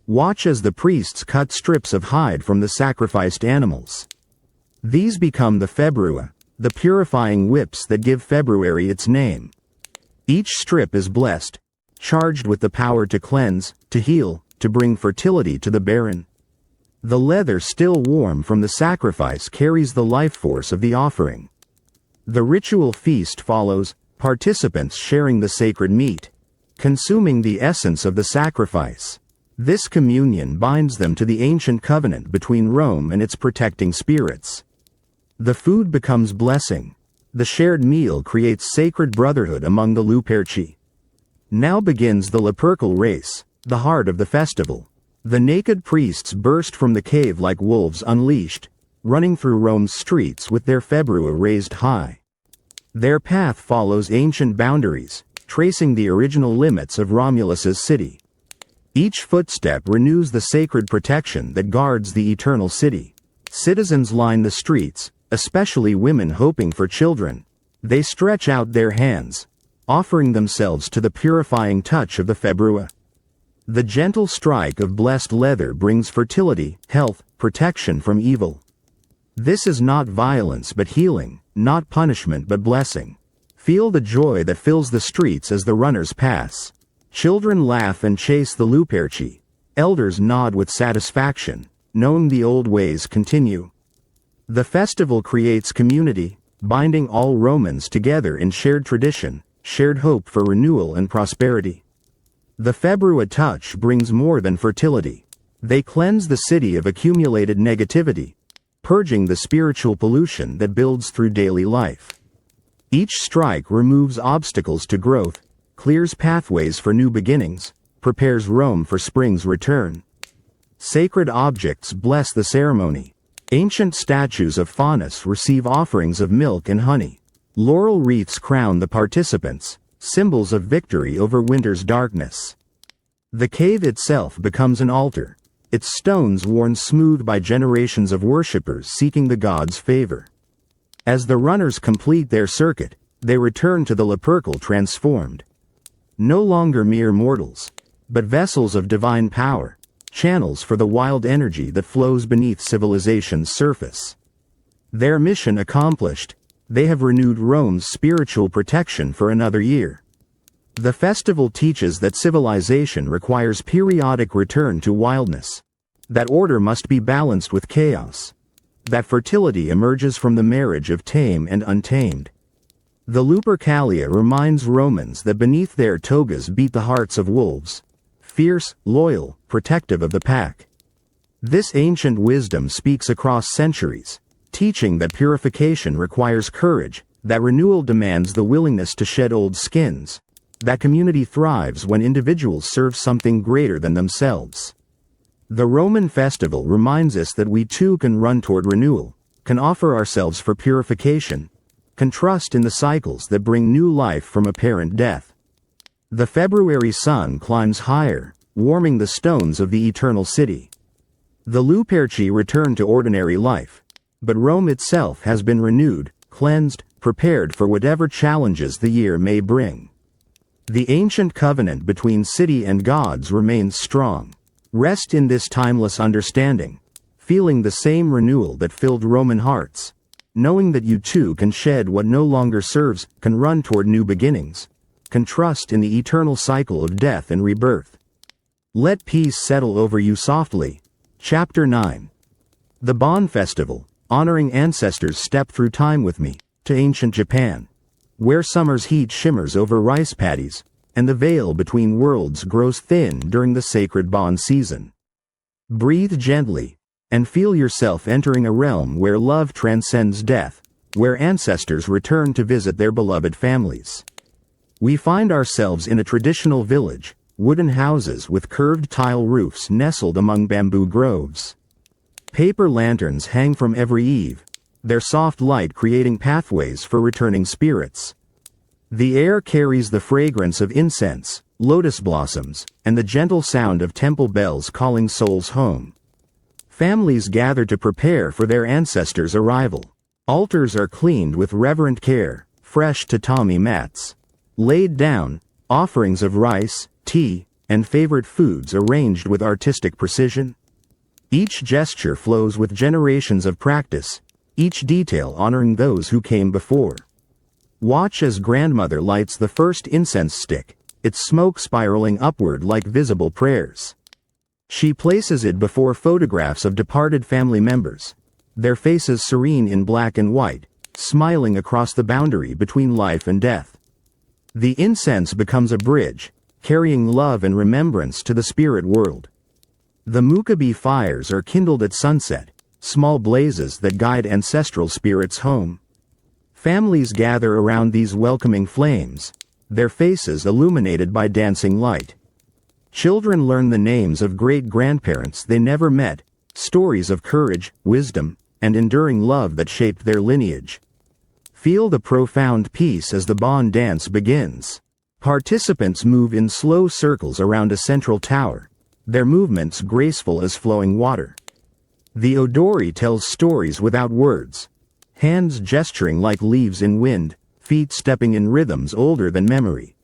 Watch as the priests cut strips of hide from the sacrificed animals. These become the februa, the purifying whips that give February its name. Each strip is blessed, charged with the power to cleanse, to heal, to bring fertility to the barren. The leather still warm from the sacrifice carries the life force of the offering. The ritual feast follows, participants sharing the sacred meat, consuming the essence of the sacrifice. This communion binds them to the ancient covenant between Rome and its protecting spirits. The food becomes blessing. The shared meal creates sacred brotherhood among the Luperci. Now begins the Lupercal race, the heart of the festival. The naked priests burst from the cave like wolves unleashed, running through Rome's streets with their februa raised high. Their path follows ancient boundaries, tracing the original limits of Romulus's city. Each footstep renews the sacred protection that guards the eternal city. Citizens line the streets, especially women hoping for children. They stretch out their hands, offering themselves to the purifying touch of the februa. The gentle strike of blessed leather brings fertility, health, protection from evil. This is not violence but healing, not punishment but blessing. Feel the joy that fills the streets as the runners pass. Children laugh and chase the Luperci. Elders nod with satisfaction, knowing the old ways continue. The festival creates community, binding all Romans together in shared tradition, shared hope for renewal and prosperity. The februa touch brings more than fertility. They cleanse the city of accumulated negativity, purging the spiritual pollution that builds through daily life. Each strike removes obstacles to growth, clears pathways for new beginnings, prepares Rome for spring's return. Sacred objects bless the ceremony. Ancient statues of Faunus receive offerings of milk and honey. Laurel wreaths crown the participants, symbols of victory over winter's darkness. The cave itself becomes an altar, its stones worn smooth by generations of worshippers seeking the god's favor. As the runners complete their circuit, they return to the Lupercal transformed. No longer mere mortals, but vessels of divine power, channels for the wild energy that flows beneath civilization's surface. Their mission accomplished, they have renewed Rome's spiritual protection for another year. The festival teaches that civilization requires periodic return to wildness, that order must be balanced with chaos, that fertility emerges from the marriage of tame and untamed. The Lupercalia reminds Romans that beneath their togas beat the hearts of wolves, fierce, loyal, protective of the pack. This ancient wisdom speaks across centuries, teaching that purification requires courage, that renewal demands the willingness to shed old skins, that community thrives when individuals serve something greater than themselves. The Roman festival reminds us that we too can run toward renewal, can offer ourselves for purification, can trust in the cycles that bring new life from apparent death. The February sun climbs higher, warming the stones of the eternal city. The Luperci return to ordinary life, but Rome itself has been renewed, cleansed, prepared for whatever challenges the year may bring. The ancient covenant between city and gods remains strong. Rest in this timeless understanding, feeling the same renewal that filled Roman hearts, knowing that you too can shed what no longer serves, can run toward new beginnings, can trust in the eternal cycle of death and rebirth. Let peace settle over you softly. Chapter 9. The Bon Festival, honoring ancestors. Step through time with me, to ancient Japan, where summer's heat shimmers over rice paddies, and the veil between worlds grows thin during the sacred Bon season. Breathe gently, and feel yourself entering a realm where love transcends death, where ancestors return to visit their beloved families. We find ourselves in a traditional village, wooden houses with curved tile roofs nestled among bamboo groves. Paper lanterns hang from every eave, their soft light creating pathways for returning spirits. The air carries the fragrance of incense, lotus blossoms, and the gentle sound of temple bells calling souls home. Families gather to prepare for their ancestors' arrival. Altars are cleaned with reverent care, fresh tatami mats laid down, offerings of rice, tea, and favorite foods arranged with artistic precision. Each gesture flows with generations of practice, each detail honoring those who came before. Watch as grandmother lights the first incense stick, its smoke spiraling upward like visible prayers. She places it before photographs of departed family members, their faces serene in black and white, smiling across the boundary between life and death. The incense becomes a bridge, carrying love and remembrance to the spirit world. The mukabi fires are kindled at sunset, small blazes that guide ancestral spirits home. Families gather around these welcoming flames, their faces illuminated by dancing light. Children learn the names of great-grandparents they never met, stories of courage, wisdom, and enduring love that shaped their lineage. Feel the profound peace as the Bon dance begins. Participants move in slow circles around a central tower, their movements graceful as flowing water. The odori tells stories without words, hands gesturing like leaves in wind, feet stepping in rhythms older than memory.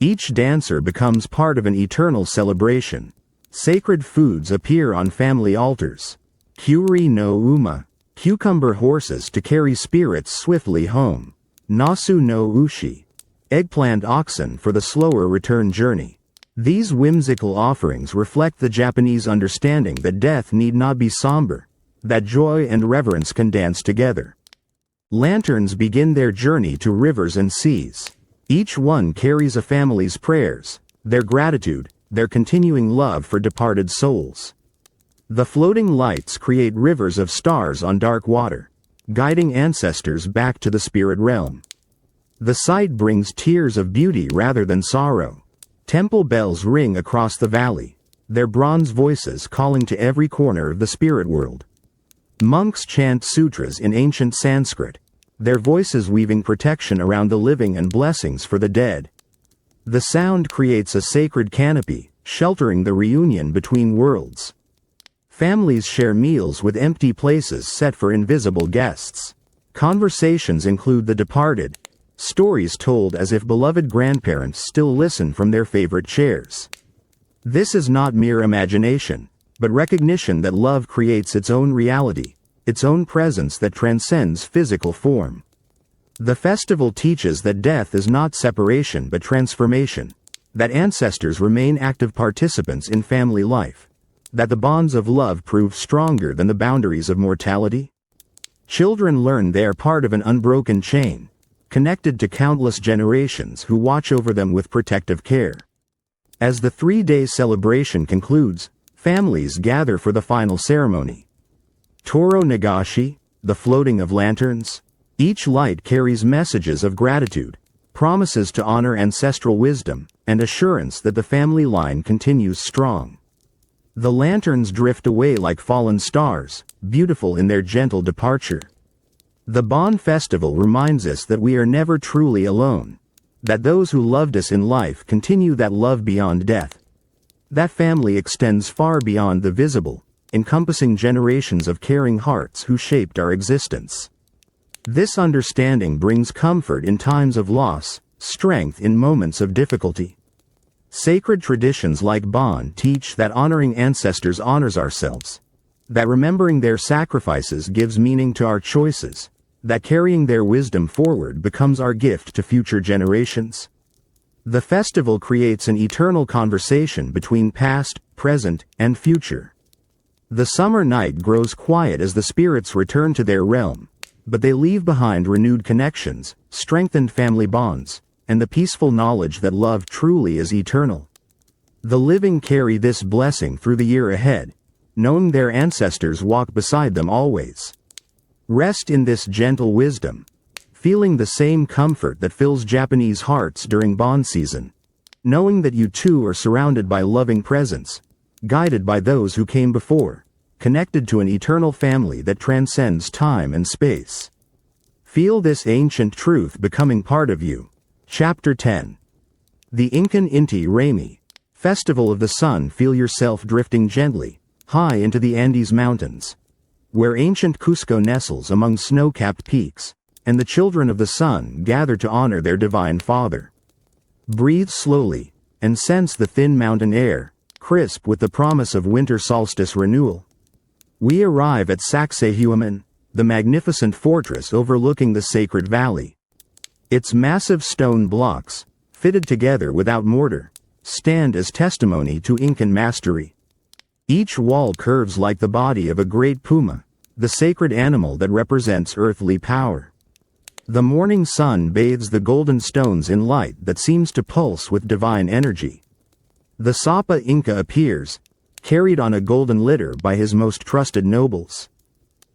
Each dancer becomes part of an eternal celebration. Sacred foods appear on family altars. Kyuri no uma, cucumber horses to carry spirits swiftly home. Nasu no ushi, eggplant oxen for the slower return journey. These whimsical offerings reflect the Japanese understanding that death need not be somber, that joy and reverence can dance together. Lanterns begin their journey to rivers and seas. Each one carries a family's prayers, their gratitude, their continuing love for departed souls. The floating lights create rivers of stars on dark water, guiding ancestors back to the spirit realm. The sight brings tears of beauty rather than sorrow. Temple bells ring across the valley, their bronze voices calling to every corner of the spirit world. Monks chant sutras in ancient Sanskrit, their voices weaving protection around the living and blessings for the dead. The sound creates a sacred canopy, sheltering the reunion between worlds. Families share meals with empty places set for invisible guests. Conversations include the departed, stories told as if beloved grandparents still listen from their favorite chairs. This is not mere imagination, but recognition that love creates its own reality, its own presence that transcends physical form. The festival teaches that death is not separation but transformation, that ancestors remain active participants in family life, that the bonds of love prove stronger than the boundaries of mortality. Children learn they are part of an unbroken chain, connected to countless generations who watch over them with protective care. As the 3-day celebration concludes, families gather for the final ceremony. Toro Nagashi, the floating of lanterns. Each light carries messages of gratitude, promises to honor ancestral wisdom, and assurance that the family line continues strong. The lanterns drift away like fallen stars, beautiful in their gentle departure. The Bon Festival reminds us that we are never truly alone, that those who loved us in life continue that love beyond death. That family extends far beyond the visible, encompassing generations of caring hearts who shaped our existence. This understanding brings comfort in times of loss, strength in moments of difficulty. Sacred traditions like Bon teach that honoring ancestors honors ourselves, that remembering their sacrifices gives meaning to our choices, that carrying their wisdom forward becomes our gift to future generations. The festival creates an eternal conversation between past, present, and future. The summer night grows quiet as the spirits return to their realm, but they leave behind renewed connections, strengthened family bonds, and the peaceful knowledge that love truly is eternal. The living carry this blessing through the year ahead, knowing their ancestors walk beside them always. Rest in this gentle wisdom, feeling the same comfort that fills Japanese hearts during Bon season. knowing that you too are surrounded by loving presence, guided by those who came before, connected to an eternal family that transcends time and space. Feel this ancient truth becoming part of you. Chapter 10. The Incan Inti Raymi, Festival of the Sun. Feel yourself drifting gently, high into the Andes Mountains, where ancient Cusco nestles among snow-capped peaks, and the children of the sun gather to honor their divine father. Breathe slowly, and sense the thin mountain air, crisp with the promise of winter solstice renewal. We arrive at Sacsayhuaman, the magnificent fortress overlooking the sacred valley. Its massive stone blocks, fitted together without mortar, stand as testimony to Incan mastery. Each wall curves like the body of a great puma, the sacred animal that represents earthly power. The morning sun bathes the golden stones in light that seems to pulse with divine energy. The Sapa Inca appears, carried on a golden litter by his most trusted nobles.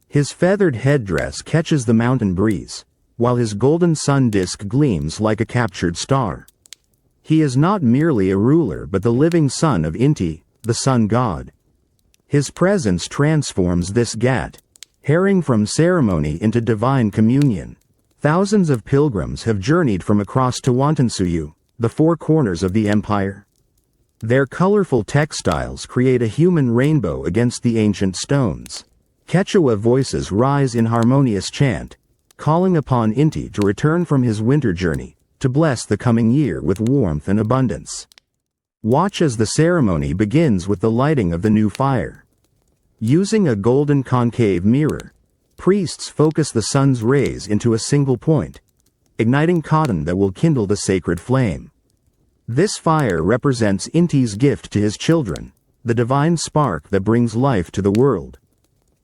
His feathered headdress catches the mountain breeze, while his golden sun disk gleams like a captured star. He is not merely a ruler but the living son of Inti, the sun god. His presence transforms this Gat, herring from ceremony into divine communion. Thousands of pilgrims have journeyed from across Tawantinsuyu, the four corners of the empire. Their colorful textiles create a human rainbow against the ancient stones. Quechua voices rise in harmonious chant, calling upon Inti to return from his winter journey, to bless the coming year with warmth and abundance. Watch as the ceremony begins with the lighting of the new fire. Using a golden concave mirror, priests focus the sun's rays into a single point, igniting cotton that will kindle the sacred flame. This fire represents Inti's gift to his children, the divine spark that brings life to the world.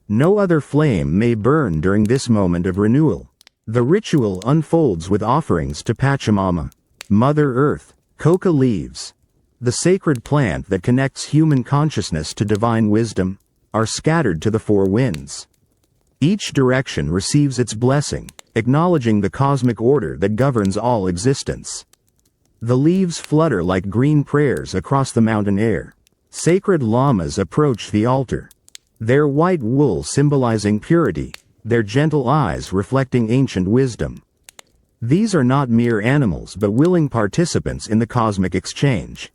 No other flame may burn during this moment of renewal. The ritual unfolds with offerings to Pachamama, Mother Earth. Coca leaves, the sacred plant that connects human consciousness to divine wisdom, are scattered to the four winds. Each direction receives its blessing, acknowledging the cosmic order that governs all existence. The leaves flutter like green prayers across the mountain air. Sacred llamas approach the altar, their white wool symbolizing purity, their gentle eyes reflecting ancient wisdom. These are not mere animals but willing participants in the cosmic exchange.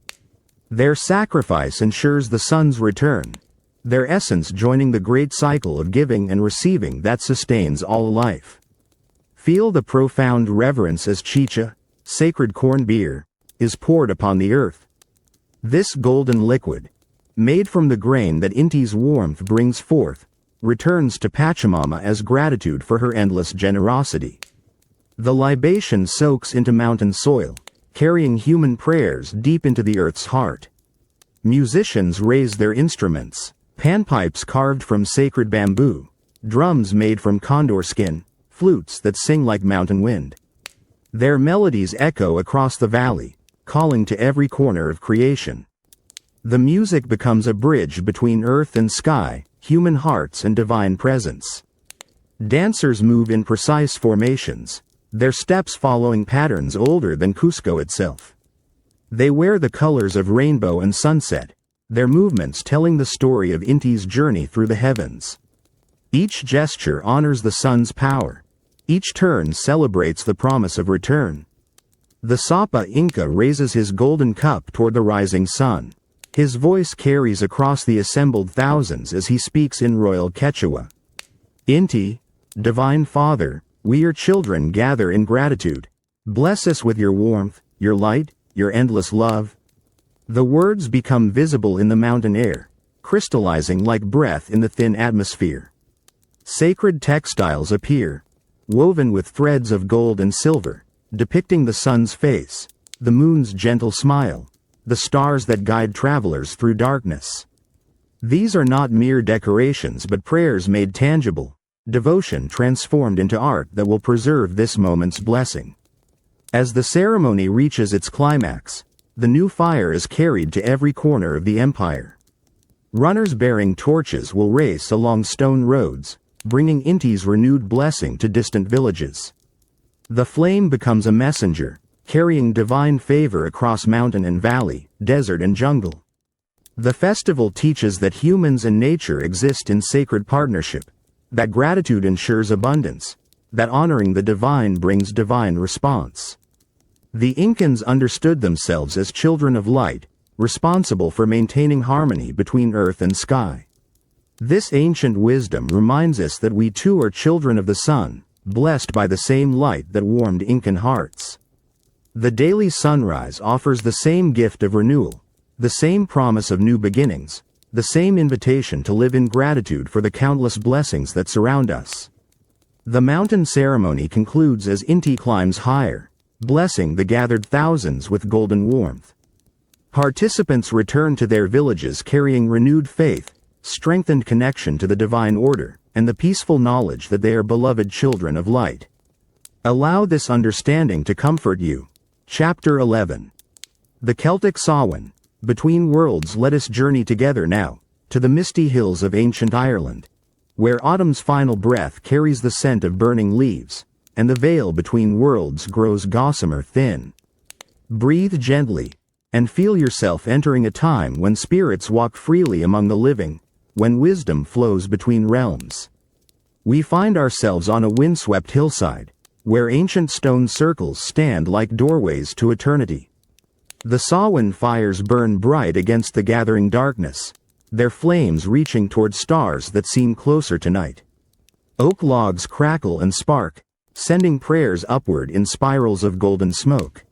Their sacrifice ensures the sun's return, their essence joining the great cycle of giving and receiving that sustains all life. Feel the profound reverence as chicha, sacred corn beer, is poured upon the earth. This golden liquid, made from the grain that Inti's warmth brings forth, returns to Pachamama as gratitude for her endless generosity. The libation soaks into mountain soil, carrying human prayers deep into the earth's heart. Musicians raise their instruments, panpipes carved from sacred bamboo, drums made from condor skin, flutes that sing like mountain wind. Their melodies echo across the valley, calling to every corner of creation. The music becomes a bridge between earth and sky, human hearts and divine presence. Dancers move in precise formations, their steps following patterns older than Cusco itself. They wear the colors of rainbow and sunset, their movements telling the story of Inti's journey through the heavens. Each gesture honors the sun's power. Each turn celebrates the promise of return. The Sapa Inca raises his golden cup toward the rising sun. His voice carries across the assembled thousands as he speaks in royal Quechua. Inti, Divine Father, we your children gather in gratitude. Bless us with your warmth, your light, your endless love. The words become visible in the mountain air, crystallizing like breath in the thin atmosphere. Sacred textiles appear, woven with threads of gold and silver, depicting the sun's face, the moon's gentle smile, the stars that guide travelers through darkness. These are not mere decorations but prayers made tangible, devotion transformed into art that will preserve this moment's blessing. As the ceremony reaches its climax, the new fire is carried to every corner of the empire. Runners bearing torches will race along stone roads, bringing Inti's renewed blessing to distant villages. The flame becomes a messenger, carrying divine favor across mountain and valley, desert and jungle. The festival teaches that humans and nature exist in sacred partnership, that gratitude ensures abundance, that honoring the divine brings divine response. The Incans understood themselves as children of light, responsible for maintaining harmony between earth and sky. This ancient wisdom reminds us that we too are children of the sun, blessed by the same light that warmed Incan hearts. The daily sunrise offers the same gift of renewal, the same promise of new beginnings, the same invitation to live in gratitude for the countless blessings that surround us. The mountain ceremony concludes as Inti climbs higher, blessing the gathered thousands with golden warmth. Participants return to their villages carrying renewed faith, strengthened connection to the divine order, and the peaceful knowledge that they are beloved children of light. Allow this understanding to comfort you. Chapter 11. The Celtic Samhain. Between worlds, let us journey together now, to the misty hills of ancient Ireland, where autumn's final breath carries the scent of burning leaves, and the veil between worlds grows gossamer thin. Breathe gently, and feel yourself entering a time when spirits walk freely among the living, when wisdom flows between realms. We find ourselves on a windswept hillside, where ancient stone circles stand like doorways to eternity. The Samhain fires burn bright against the gathering darkness, their flames reaching toward stars that seem closer tonight. Oak logs crackle and spark, sending prayers upward in spirals of golden smoke.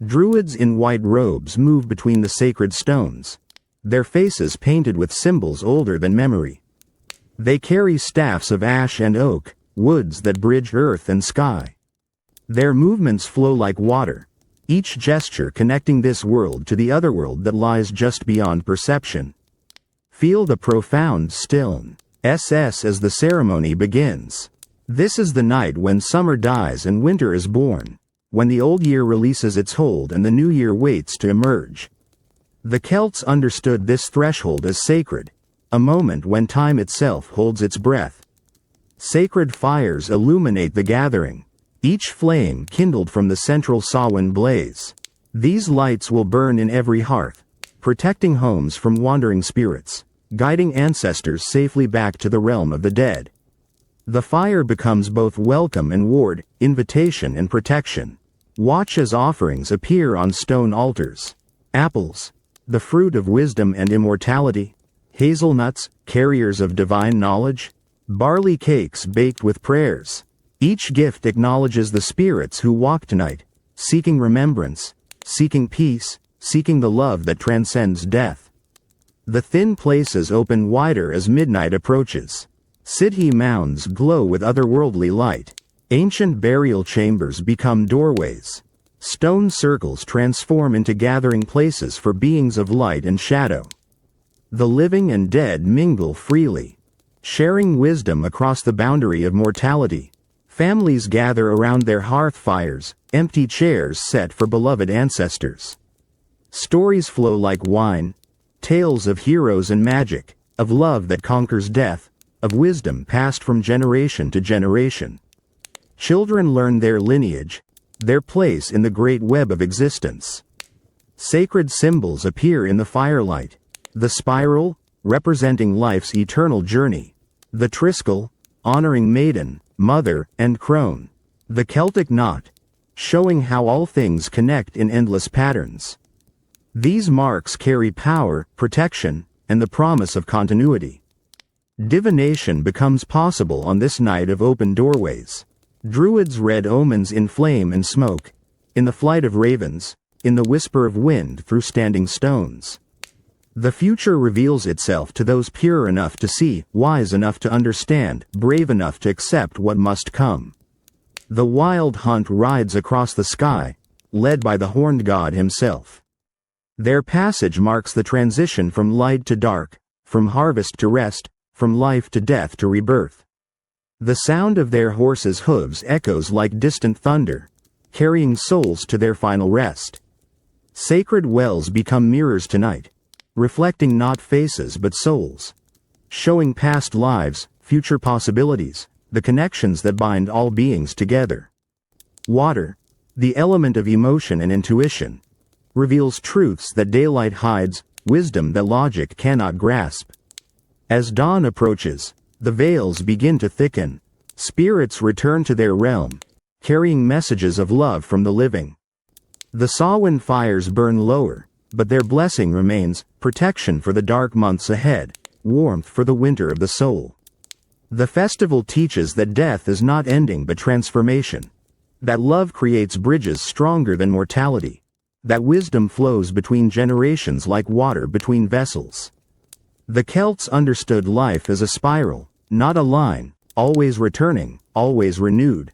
Druids in white robes move between the sacred stones, their faces painted with symbols older than memory. They carry staffs of ash and oak, woods that bridge earth and sky. Their movements flow like water, each gesture connecting this world to the other world that lies just beyond perception. Feel the profound stillness as the ceremony begins. This is the night when summer dies and winter is born, when the old year releases its hold and the new year waits to emerge. The Celts understood this threshold as sacred, a moment when time itself holds its breath. Sacred fires illuminate the gathering, each flame kindled from the central Samhain blaze. These lights will burn in every hearth, protecting homes from wandering spirits, guiding ancestors safely back to the realm of the dead. The fire becomes both welcome and ward, invitation and protection. Watch as offerings appear on stone altars. Apples, the fruit of wisdom and immortality. Hazelnuts, carriers of divine knowledge. Barley cakes baked with prayers. Each gift acknowledges the spirits who walk tonight, seeking remembrance, seeking peace, seeking the love that transcends death. The thin places open wider as midnight approaches. City mounds glow with otherworldly light. Ancient burial chambers become doorways. Stone circles transform into gathering places for beings of light and shadow. The living and dead mingle freely, sharing wisdom across the boundary of mortality. Families gather around their hearth fires, empty chairs set for beloved ancestors. Stories flow like wine, tales of heroes and magic, of love that conquers death, of wisdom passed from generation to generation. Children learn their lineage, their place in the great web of existence. Sacred symbols appear in the firelight. The spiral, representing life's eternal journey. The triskel, honoring maiden, mother, and crone. The Celtic knot, showing how all things connect in endless patterns. These marks carry power, protection, and the promise of continuity. Divination becomes possible on this night of open doorways. Druids read omens in flame and smoke, in the flight of ravens, in the whisper of wind through standing stones. The future reveals itself to those pure enough to see, wise enough to understand, brave enough to accept what must come. The wild hunt rides across the sky, led by the horned god himself. Their passage marks the transition from light to dark, from harvest to rest, from life to death to rebirth. The sound of their horses' hooves echoes like distant thunder, carrying souls to their final rest. Sacred wells become mirrors tonight, reflecting not faces but souls, showing past lives, future possibilities, the connections that bind all beings together. Water, the element of emotion and intuition, reveals truths that daylight hides, wisdom that logic cannot grasp. As dawn approaches, the veils begin to thicken, spirits return to their realm, carrying messages of love from the living. The Samhain fires burn lower, but their blessing remains, protection for the dark months ahead, warmth for the winter of the soul. The festival teaches that death is not ending but transformation, that love creates bridges stronger than mortality, that wisdom flows between generations like water between vessels. The Celts understood life as a spiral, not a line, always returning, always renewed.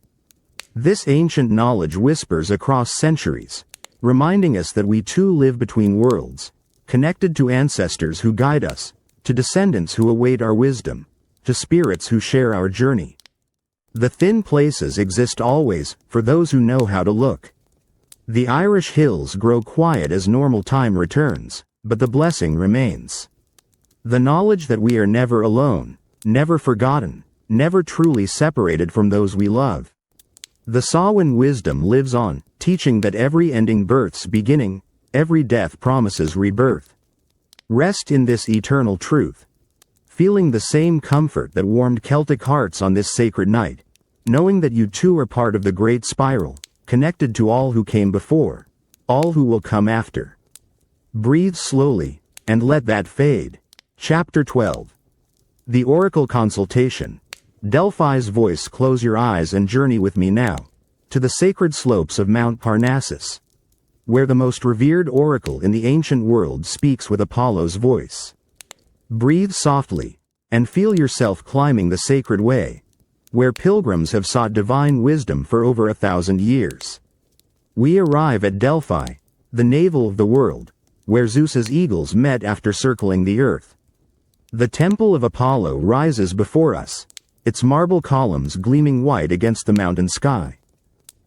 This ancient knowledge whispers across centuries, reminding us that we too live between worlds, connected to ancestors who guide us, to descendants who await our wisdom, to spirits who share our journey. The thin places exist always, for those who know how to look. The Irish hills grow quiet as normal time returns, but the blessing remains. The knowledge that we are never alone, never forgotten, never truly separated from those we love. The Samhain wisdom lives on, teaching that every ending births beginning, every death promises rebirth. Rest in this eternal truth, feeling the same comfort that warmed Celtic hearts on this sacred night, knowing that you too are part of the great spiral, connected to all who came before, all who will come after. Breathe slowly, and let that fade. Chapter 12. The Oracle Consultation. Delphi's voice. Close your eyes and journey with me now, to the sacred slopes of Mount Parnassus, where the most revered oracle in the ancient world speaks with Apollo's voice. Breathe softly, and feel yourself climbing the sacred way, where pilgrims have sought divine wisdom for over 1,000 years. We arrive at Delphi, the navel of the world, where Zeus's eagles met after circling the earth. The temple of Apollo rises before us, its marble columns gleaming white against the mountain sky.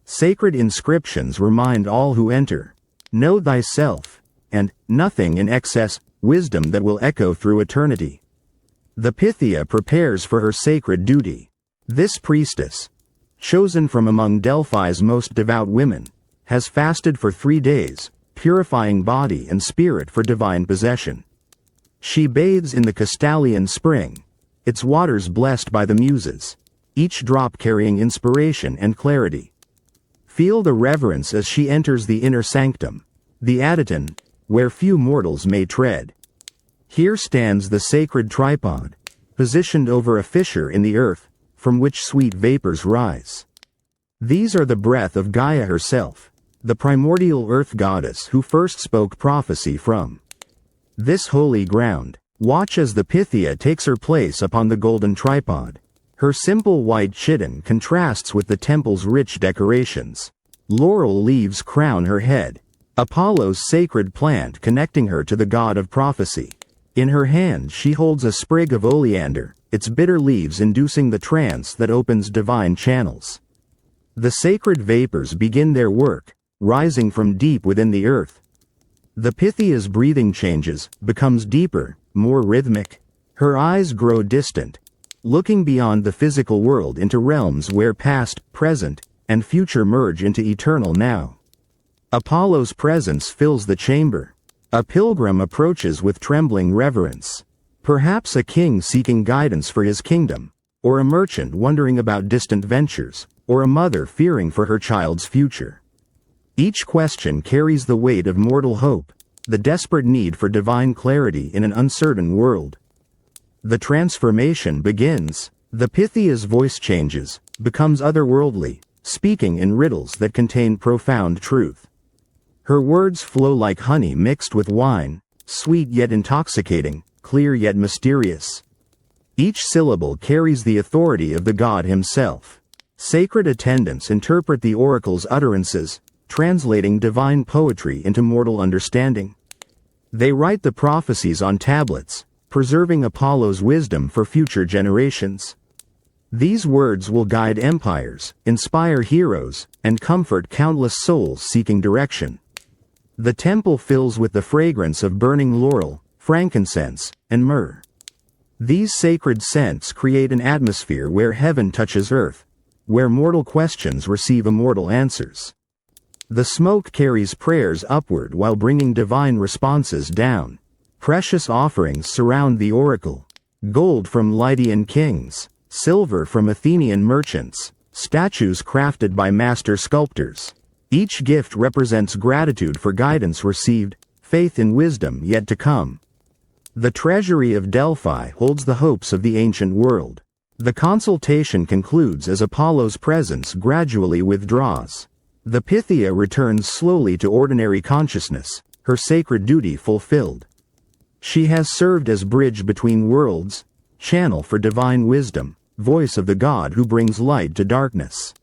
Sacred inscriptions remind all who enter, know thyself, and, nothing in excess, wisdom that will echo through eternity. The Pythia prepares for her sacred duty. This priestess, chosen from among Delphi's most devout women, has fasted for 3 days, purifying body and spirit for divine possession. She bathes in the Castalian spring, its waters blessed by the Muses, each drop carrying inspiration and clarity. Feel the reverence as she enters the inner sanctum, the Adyton, where few mortals may tread. Here stands the sacred tripod, positioned over a fissure in the earth, from which sweet vapors rise. These are the breath of Gaia herself, the primordial earth goddess who first spoke prophecy from this holy ground. Watch as the Pythia takes her place upon the golden tripod. Her simple white chiton contrasts with the temple's rich decorations. Laurel leaves crown her head, Apollo's sacred plant connecting her to the god of prophecy. In her hand she holds a sprig of oleander, its bitter leaves inducing the trance that opens divine channels. The sacred vapors begin their work, rising from deep within the earth. The Pythia's breathing changes, becomes deeper, more rhythmic. Her eyes grow distant, looking beyond the physical world into realms where past, present, and future merge into eternal now. Apollo's presence fills the chamber. A pilgrim approaches with trembling reverence. Perhaps a king seeking guidance for his kingdom, or a merchant wondering about distant ventures, or a mother fearing for her child's future. Each question carries the weight of mortal hope, the desperate need for divine clarity in an uncertain world. The transformation begins. The Pythia's voice changes, becomes otherworldly, speaking in riddles that contain profound truth. Her words flow like honey mixed with wine, sweet yet intoxicating, clear yet mysterious. Each syllable carries the authority of the god himself. Sacred attendants interpret the oracle's utterances, translating divine poetry into mortal understanding. They write the prophecies on tablets, preserving Apollo's wisdom for future generations. These words will guide empires, inspire heroes, and comfort countless souls seeking direction. The temple fills with the fragrance of burning laurel, frankincense, and myrrh. These sacred scents create an atmosphere where heaven touches earth, where mortal questions receive immortal answers. The smoke carries prayers upward while bringing divine responses down. Precious offerings surround the oracle. Gold from Lydian kings, silver from Athenian merchants, statues crafted by master sculptors. Each gift represents gratitude for guidance received, faith in wisdom yet to come. The treasury of Delphi holds the hopes of the ancient world. The consultation concludes as Apollo's presence gradually withdraws. The Pythia returns slowly to ordinary consciousness, her sacred duty fulfilled. She has served as bridge between worlds, channel for divine wisdom, voice of the God who brings light to darkness.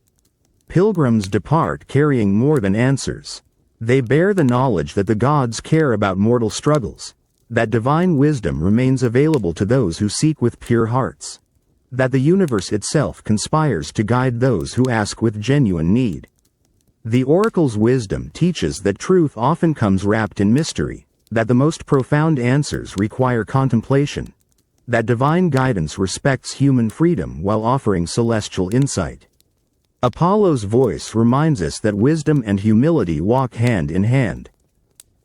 Pilgrims depart carrying more than answers. They bear the knowledge that the gods care about mortal struggles, that divine wisdom remains available to those who seek with pure hearts, that the universe itself conspires to guide those who ask with genuine need. The oracle's wisdom teaches that truth often comes wrapped in mystery, that the most profound answers require contemplation, that divine guidance respects human freedom while offering celestial insight. Apollo's voice reminds us that wisdom and humility walk hand in hand.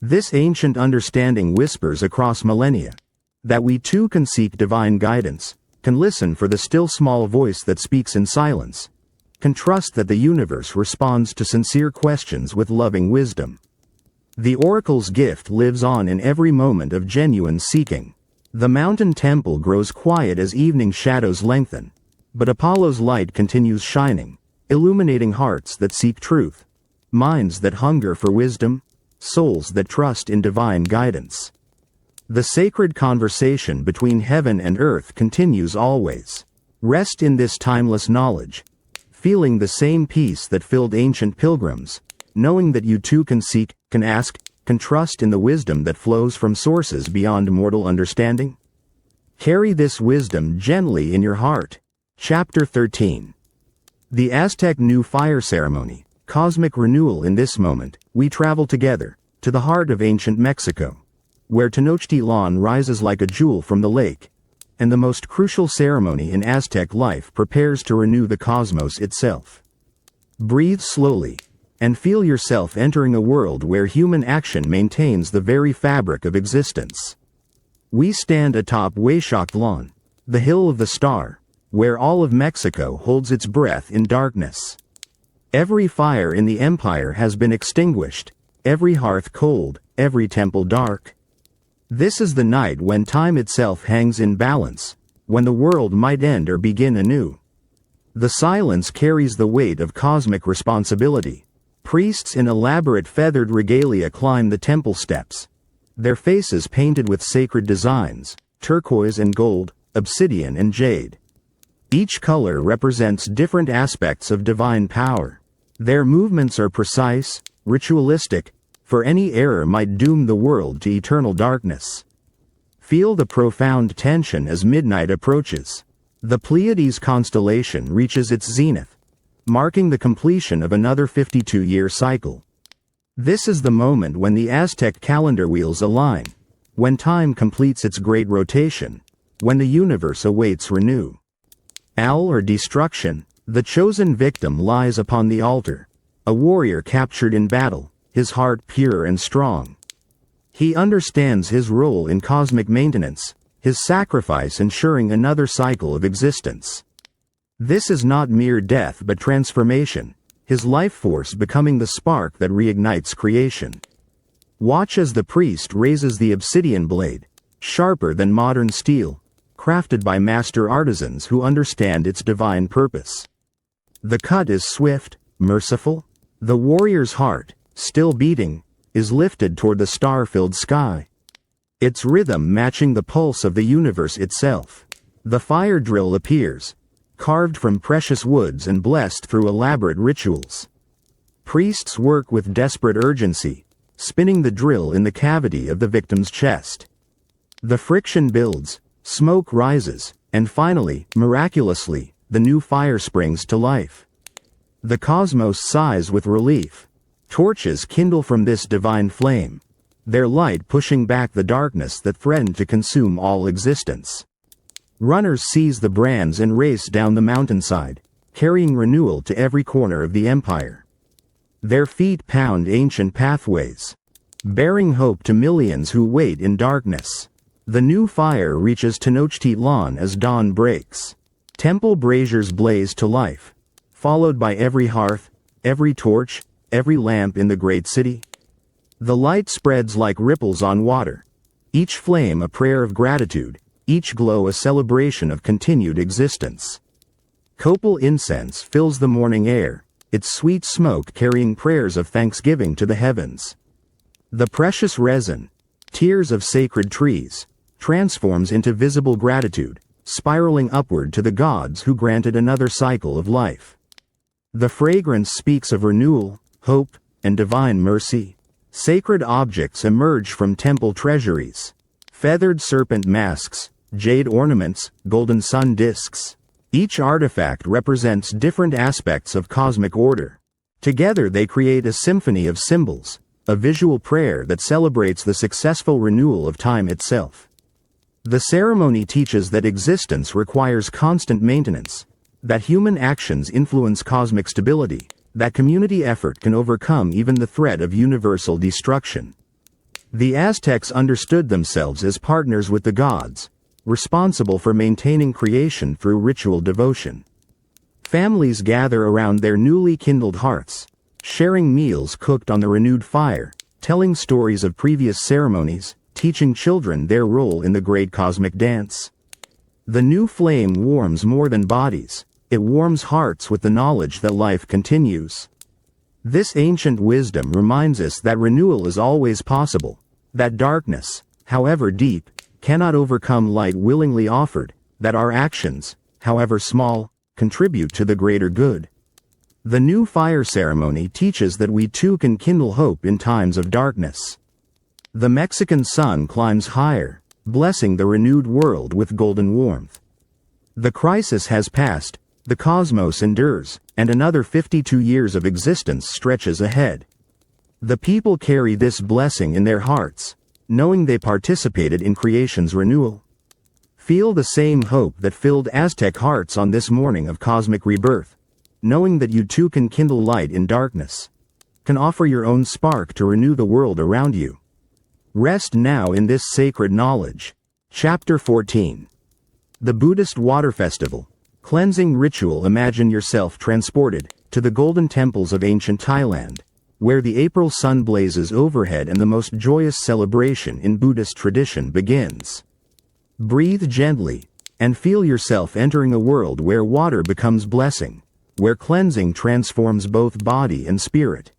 This ancient understanding whispers across millennia, that we too can seek divine guidance, can listen for the still small voice that speaks in silence, can trust that the universe responds to sincere questions with loving wisdom. The oracle's gift lives on in every moment of genuine seeking. The mountain temple grows quiet as evening shadows lengthen, but Apollo's light continues shining, illuminating hearts that seek truth, minds that hunger for wisdom, souls that trust in divine guidance. The sacred conversation between heaven and earth continues always. Rest in this timeless knowledge, feeling the same peace that filled ancient pilgrims, knowing that you too can seek, can ask, can trust in the wisdom that flows from sources beyond mortal understanding. Carry this wisdom gently in your heart. Chapter 13. The Aztec New Fire Ceremony, cosmic renewal. In this moment, we travel together, to the heart of ancient Mexico, where Tenochtitlan rises like a jewel from the lake, and the most crucial ceremony in Aztec life prepares to renew the cosmos itself. Breathe slowly, and feel yourself entering a world where human action maintains the very fabric of existence. We stand atop Huixoctlan, the hill of the star, where all of Mexico holds its breath in darkness. Every fire in the empire has been extinguished, every hearth cold, every temple dark. This is the night when time itself hangs in balance, when the world might end or begin anew. The silence carries the weight of cosmic responsibility. Priests in elaborate feathered regalia climb the temple steps, their faces painted with sacred designs, turquoise and gold, obsidian and jade. Each color represents different aspects of divine power. Their movements are precise, ritualistic, for any error might doom the world to eternal darkness. Feel the profound tension as midnight approaches. The Pleiades constellation reaches its zenith, marking the completion of another 52-year cycle. This is the moment when the Aztec calendar wheels align, when time completes its great rotation, when the universe awaits renew. Owl or destruction, the chosen victim lies upon the altar, a warrior captured in battle, his heart pure and strong. He understands his role in cosmic maintenance, his sacrifice ensuring another cycle of existence. This is not mere death but transformation, his life force becoming the spark that reignites creation. Watch as the priest raises the obsidian blade, sharper than modern steel, crafted by master artisans who understand its divine purpose. The cut is swift, merciful. The warrior's heart, still beating, is lifted toward the star-filled sky, its rhythm matching the pulse of the universe itself. The fire drill appears, carved from precious woods and blessed through elaborate rituals. Priests work with desperate urgency, spinning the drill in the cavity of the victim's chest. The friction builds, smoke rises, and finally, miraculously, the new fire springs to life. The cosmos sighs with relief. Torches kindle from this divine flame, their light pushing back the darkness that threatened to consume all existence. Runners seize the brands and race down the mountainside, carrying renewal to every corner of the empire. Their feet pound ancient pathways, bearing hope to millions who wait in darkness. The new fire reaches Tenochtitlan as dawn breaks. Temple braziers blaze to life, followed by every hearth, every torch, every lamp in the great city. The light spreads like ripples on water, each flame a prayer of gratitude, each glow a celebration of continued existence. Copal incense fills the morning air, its sweet smoke carrying prayers of thanksgiving to the heavens. The precious resin, tears of sacred trees, transforms into visible gratitude, spiraling upward to the gods who granted another cycle of life. The fragrance speaks of renewal, hope, and divine mercy. Sacred objects emerge from temple treasuries. Feathered serpent masks, jade ornaments, golden sun discs. Each artifact represents different aspects of cosmic order. Together they create a symphony of symbols, a visual prayer that celebrates the successful renewal of time itself. The ceremony teaches that existence requires constant maintenance, that human actions influence cosmic stability, that community effort can overcome even the threat of universal destruction. The Aztecs understood themselves as partners with the gods, responsible for maintaining creation through ritual devotion. Families gather around their newly kindled hearths, sharing meals cooked on the renewed fire, telling stories of previous ceremonies, teaching children their role in the great cosmic dance. The new flame warms more than bodies, it warms hearts with the knowledge that life continues. This ancient wisdom reminds us that renewal is always possible, that darkness, however deep, cannot overcome light willingly offered, that our actions, however small, contribute to the greater good. The new fire ceremony teaches that we too can kindle hope in times of darkness. The Mexican sun climbs higher, blessing the renewed world with golden warmth. The crisis has passed, the cosmos endures, and another 52 years of existence stretches ahead. The people carry this blessing in their hearts, knowing they participated in creation's renewal. Feel the same hope that filled Aztec hearts on this morning of cosmic rebirth, knowing that you too can kindle light in darkness, can offer your own spark to renew the world around you. Rest now in this sacred knowledge. Chapter 14. The Buddhist Water Festival. Cleansing ritual. Imagine yourself transported to the golden temples of ancient Thailand, where the April sun blazes overhead and the most joyous celebration in Buddhist tradition begins. Breathe gently, and feel yourself entering a world where water becomes blessing, where cleansing transforms both body and spirit.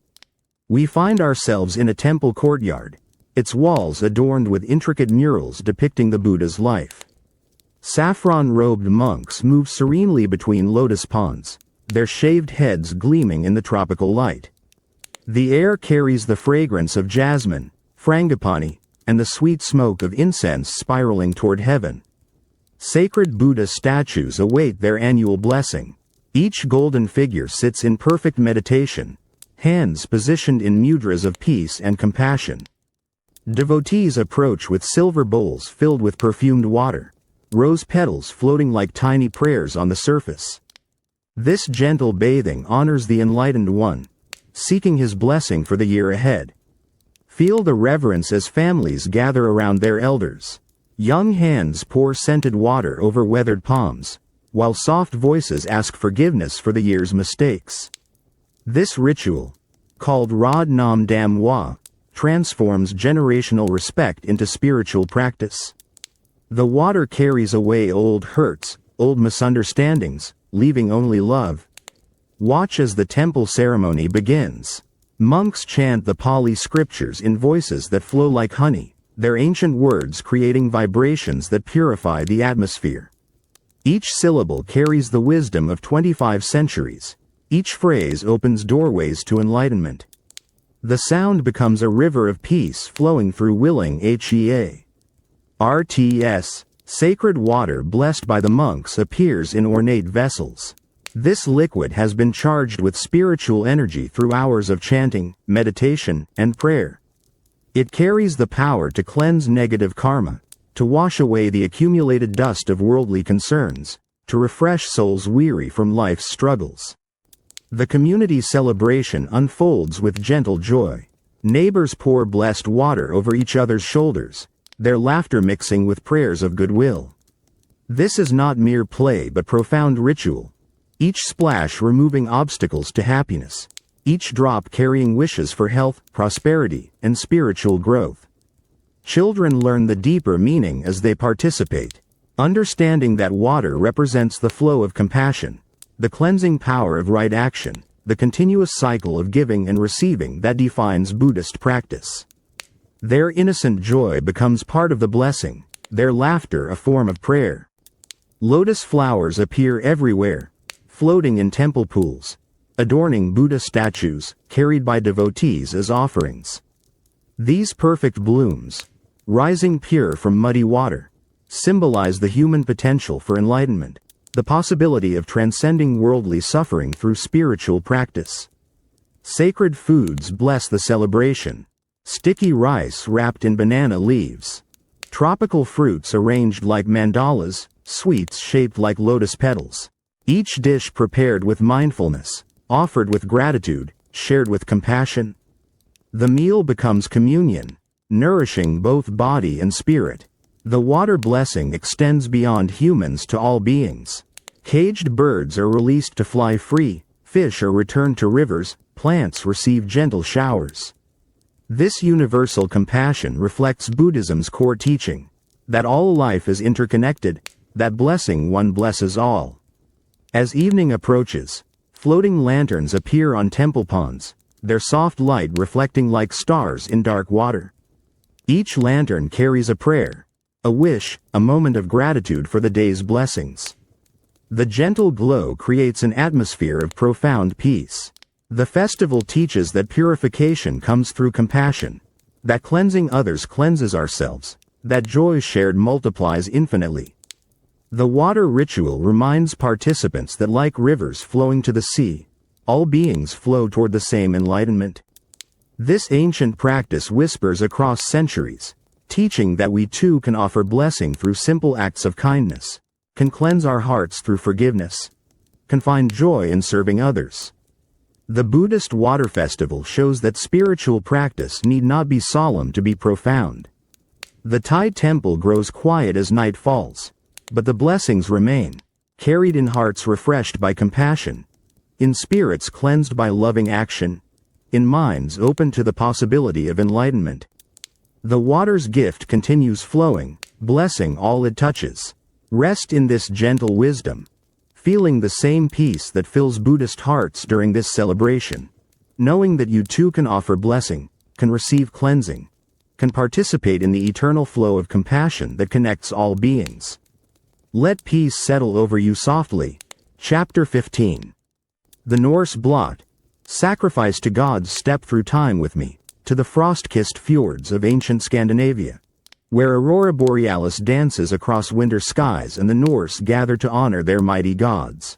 We find ourselves in a temple courtyard, its walls adorned with intricate murals depicting the Buddha's life. Saffron-robed monks move serenely between lotus ponds, their shaved heads gleaming in the tropical light. The air carries the fragrance of jasmine, frangipani, and the sweet smoke of incense spiraling toward heaven. Sacred Buddha statues await their annual blessing. Each golden figure sits in perfect meditation, hands positioned in mudras of peace and compassion. Devotees approach with silver bowls filled with perfumed water, rose petals floating like tiny prayers on the surface. This gentle bathing honors the enlightened one, seeking his blessing for the year ahead. Feel the reverence as families gather around their elders. Young hands pour scented water over weathered palms, while soft voices ask forgiveness for the year's mistakes. This ritual, called Rod Nam Dam Wa, transforms generational respect into spiritual practice. The water carries away old hurts, old misunderstandings, leaving only love. Watch as the temple ceremony begins. Monks chant the Pali scriptures in voices that flow like honey, their ancient words creating vibrations that purify the atmosphere. Each syllable carries the wisdom of 25 centuries. Each phrase opens doorways to enlightenment. The sound becomes a river of peace flowing through willing RTS. Sacred water blessed by the monks appears in ornate vessels. This liquid has been charged with spiritual energy through hours of chanting, meditation, and prayer. It carries the power to cleanse negative karma, to wash away the accumulated dust of worldly concerns, to refresh souls weary from life's struggles. The community celebration unfolds with gentle joy. Neighbors pour blessed water over each other's shoulders, their laughter mixing with prayers of goodwill. This is not mere play but profound ritual, each splash removing obstacles to happiness, each drop carrying wishes for health, prosperity, and spiritual growth. Children learn the deeper meaning as they participate, understanding that water represents the flow of compassion, the cleansing power of right action, the continuous cycle of giving and receiving that defines Buddhist practice. Their innocent joy becomes part of the blessing, their laughter a form of prayer. Lotus flowers appear everywhere, floating in temple pools, adorning Buddha statues, carried by devotees as offerings. These perfect blooms, rising pure from muddy water, symbolize the human potential for enlightenment, the possibility of transcending worldly suffering through spiritual practice. Sacred foods bless the celebration. Sticky rice wrapped in banana leaves. Tropical fruits arranged like mandalas, sweets shaped like lotus petals. Each dish prepared with mindfulness, offered with gratitude, shared with compassion. The meal becomes communion, nourishing both body and spirit. The water blessing extends beyond humans to all beings. Caged birds are released to fly free, fish are returned to rivers, plants receive gentle showers. This universal compassion reflects Buddhism's core teaching, that all life is interconnected, that blessing one blesses all. As evening approaches, floating lanterns appear on temple ponds, their soft light reflecting like stars in dark water. Each lantern carries a prayer, a wish, a moment of gratitude for the day's blessings. The gentle glow creates an atmosphere of profound peace. The festival teaches that purification comes through compassion, that cleansing others cleanses ourselves, that joy shared multiplies infinitely. The water ritual reminds participants that like rivers flowing to the sea, all beings flow toward the same enlightenment. This ancient practice whispers across centuries, teaching that we too can offer blessing through simple acts of kindness, can cleanse our hearts through forgiveness, can find joy in serving others. The Buddhist water festival shows that spiritual practice need not be solemn to be profound. The Thai temple grows quiet as night falls, but the blessings remain, carried in hearts refreshed by compassion, in spirits cleansed by loving action, in minds open to the possibility of enlightenment. The water's gift continues flowing, blessing all it touches. Rest in this gentle wisdom, feeling the same peace that fills Buddhist hearts during this celebration, knowing that you too can offer blessing, can receive cleansing, can participate in the eternal flow of compassion that connects all beings. Let peace settle over you softly. Chapter 15. The Norse blot. Sacrifice to gods step through time with me, to the frost-kissed fjords of ancient Scandinavia, where Aurora Borealis dances across winter skies and the Norse gather to honor their mighty gods.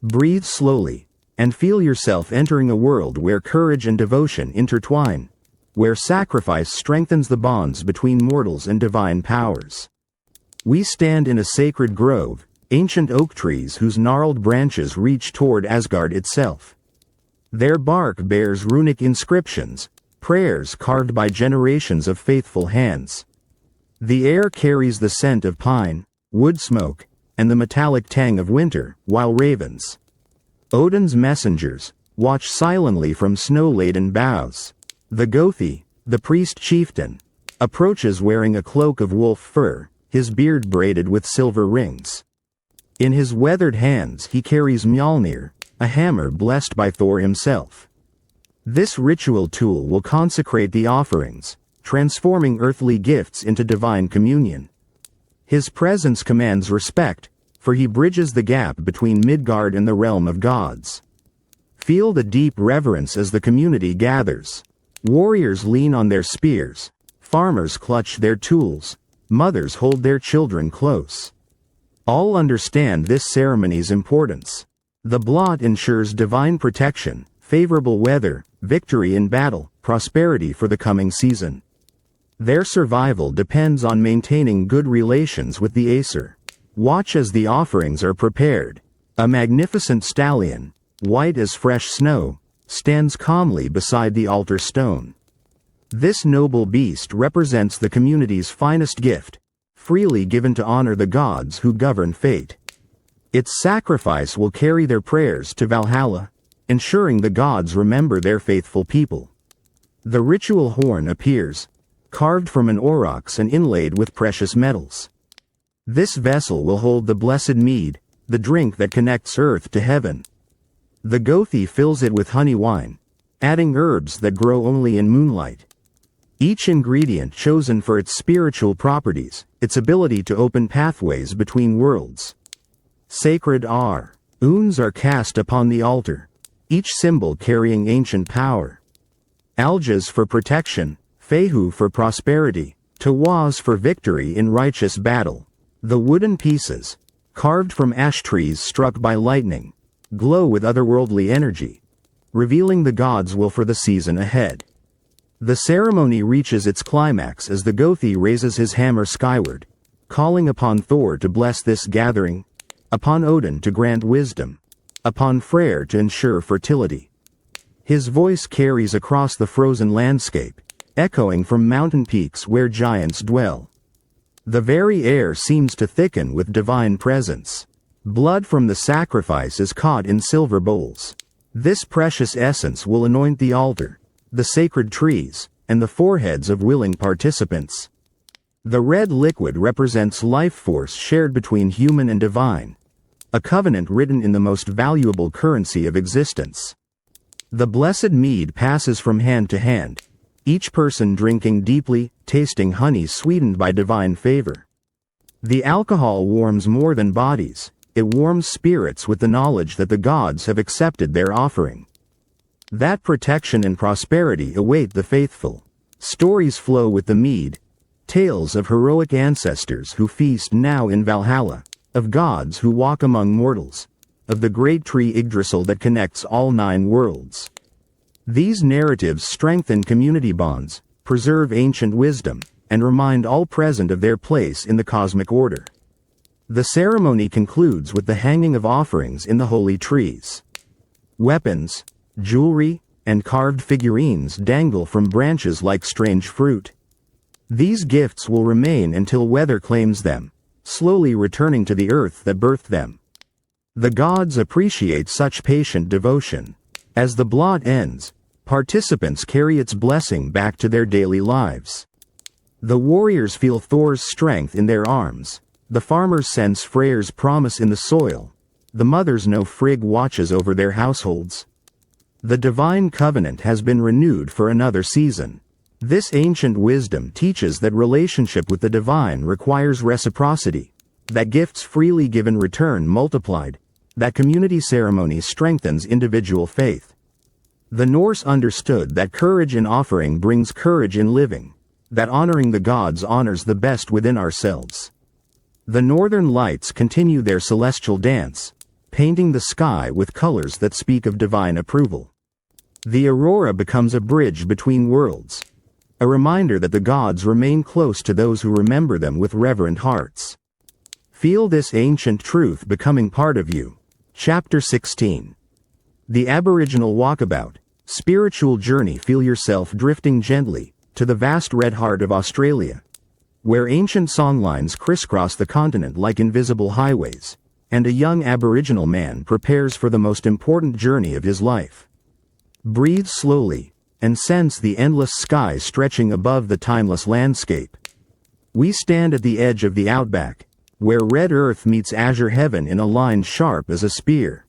Breathe slowly, and feel yourself entering a world where courage and devotion intertwine, where sacrifice strengthens the bonds between mortals and divine powers. We stand in a sacred grove, ancient oak trees whose gnarled branches reach toward Asgard itself. Their bark bears runic inscriptions, prayers carved by generations of faithful hands. The air carries the scent of pine, wood smoke, and the metallic tang of winter, while ravens, Odin's messengers, watch silently from snow-laden boughs. The Gothi, the priest chieftain, approaches wearing a cloak of wolf fur, his beard braided with silver rings. In his weathered hands he carries Mjolnir, a hammer blessed by Thor himself. This ritual tool will consecrate the offerings, transforming earthly gifts into divine communion. His presence commands respect, for he bridges the gap between Midgard and the realm of gods. Feel the deep reverence as the community gathers. Warriors lean on their spears, farmers clutch their tools, mothers hold their children close. All understand this ceremony's importance. The blot ensures divine protection, favorable weather, victory in battle, prosperity for the coming season. Their survival depends on maintaining good relations with the Aesir. Watch as the offerings are prepared. A magnificent stallion, white as fresh snow, stands calmly beside the altar stone. This noble beast represents the community's finest gift, freely given to honor the gods who govern fate. Its sacrifice will carry their prayers to Valhalla, ensuring the gods remember their faithful people. The ritual horn appears, carved from an aurochs and inlaid with precious metals. This vessel will hold the blessed mead, the drink that connects earth to heaven. The Gothi fills it with honey wine, adding herbs that grow only in moonlight. Each ingredient chosen for its spiritual properties, its ability to open pathways between worlds. Sacred runes are cast upon the altar, each symbol carrying ancient power. Alges for protection, Fehu for prosperity, Tawaz for victory in righteous battle. The wooden pieces, carved from ash trees struck by lightning, glow with otherworldly energy, revealing the gods' will for the season ahead. The ceremony reaches its climax as the Gothi raises his hammer skyward, calling upon Thor to bless this gathering, upon Odin to grant wisdom, upon Freyr to ensure fertility. His voice carries across the frozen landscape, echoing from mountain peaks where giants dwell. The very air seems to thicken with divine presence. Blood from the sacrifice is caught in silver bowls. This precious essence will anoint the altar, the sacred trees, and the foreheads of willing participants. The red liquid represents life force shared between human and divine, a covenant written in the most valuable currency of existence. The blessed mead passes from hand to hand, each person drinking deeply, tasting honey sweetened by divine favor. The alcohol warms more than bodies, it warms spirits with the knowledge that the gods have accepted their offering. That protection and prosperity await the faithful. Stories flow with the mead, tales of heroic ancestors who feast now in Valhalla, of gods who walk among mortals, of the great tree Yggdrasil that connects all 9 worlds. These narratives strengthen community bonds, preserve ancient wisdom, and remind all present of their place in the cosmic order. The ceremony concludes with the hanging of offerings in the holy trees. Weapons, jewelry, and carved figurines dangle from branches like strange fruit. These gifts will remain until weather claims them, slowly returning to the earth that birthed them. The gods appreciate such patient devotion. As the blot ends, participants carry its blessing back to their daily lives. The warriors feel Thor's strength in their arms, the farmers sense Freyr's promise in the soil, the mothers know Frigg watches over their households. The divine covenant has been renewed for another season. This ancient wisdom teaches that relationship with the divine requires reciprocity, that gifts freely given return multiplied, that community ceremony strengthens individual faith. The Norse understood that courage in offering brings courage in living, that honoring the gods honors the best within ourselves. The northern lights continue their celestial dance, painting the sky with colors that speak of divine approval. The aurora becomes a bridge between worlds, a reminder that the gods remain close to those who remember them with reverent hearts. Feel this ancient truth becoming part of you. Chapter 16. The Aboriginal Walkabout, Spiritual Journey. Feel yourself drifting gently to the vast red heart of Australia, where ancient songlines crisscross the continent like invisible highways, and a young Aboriginal man prepares for the most important journey of his life. Breathe slowly, and sense the endless sky stretching above the timeless landscape. We stand at the edge of the outback, where red earth meets azure heaven in a line sharp as a spear.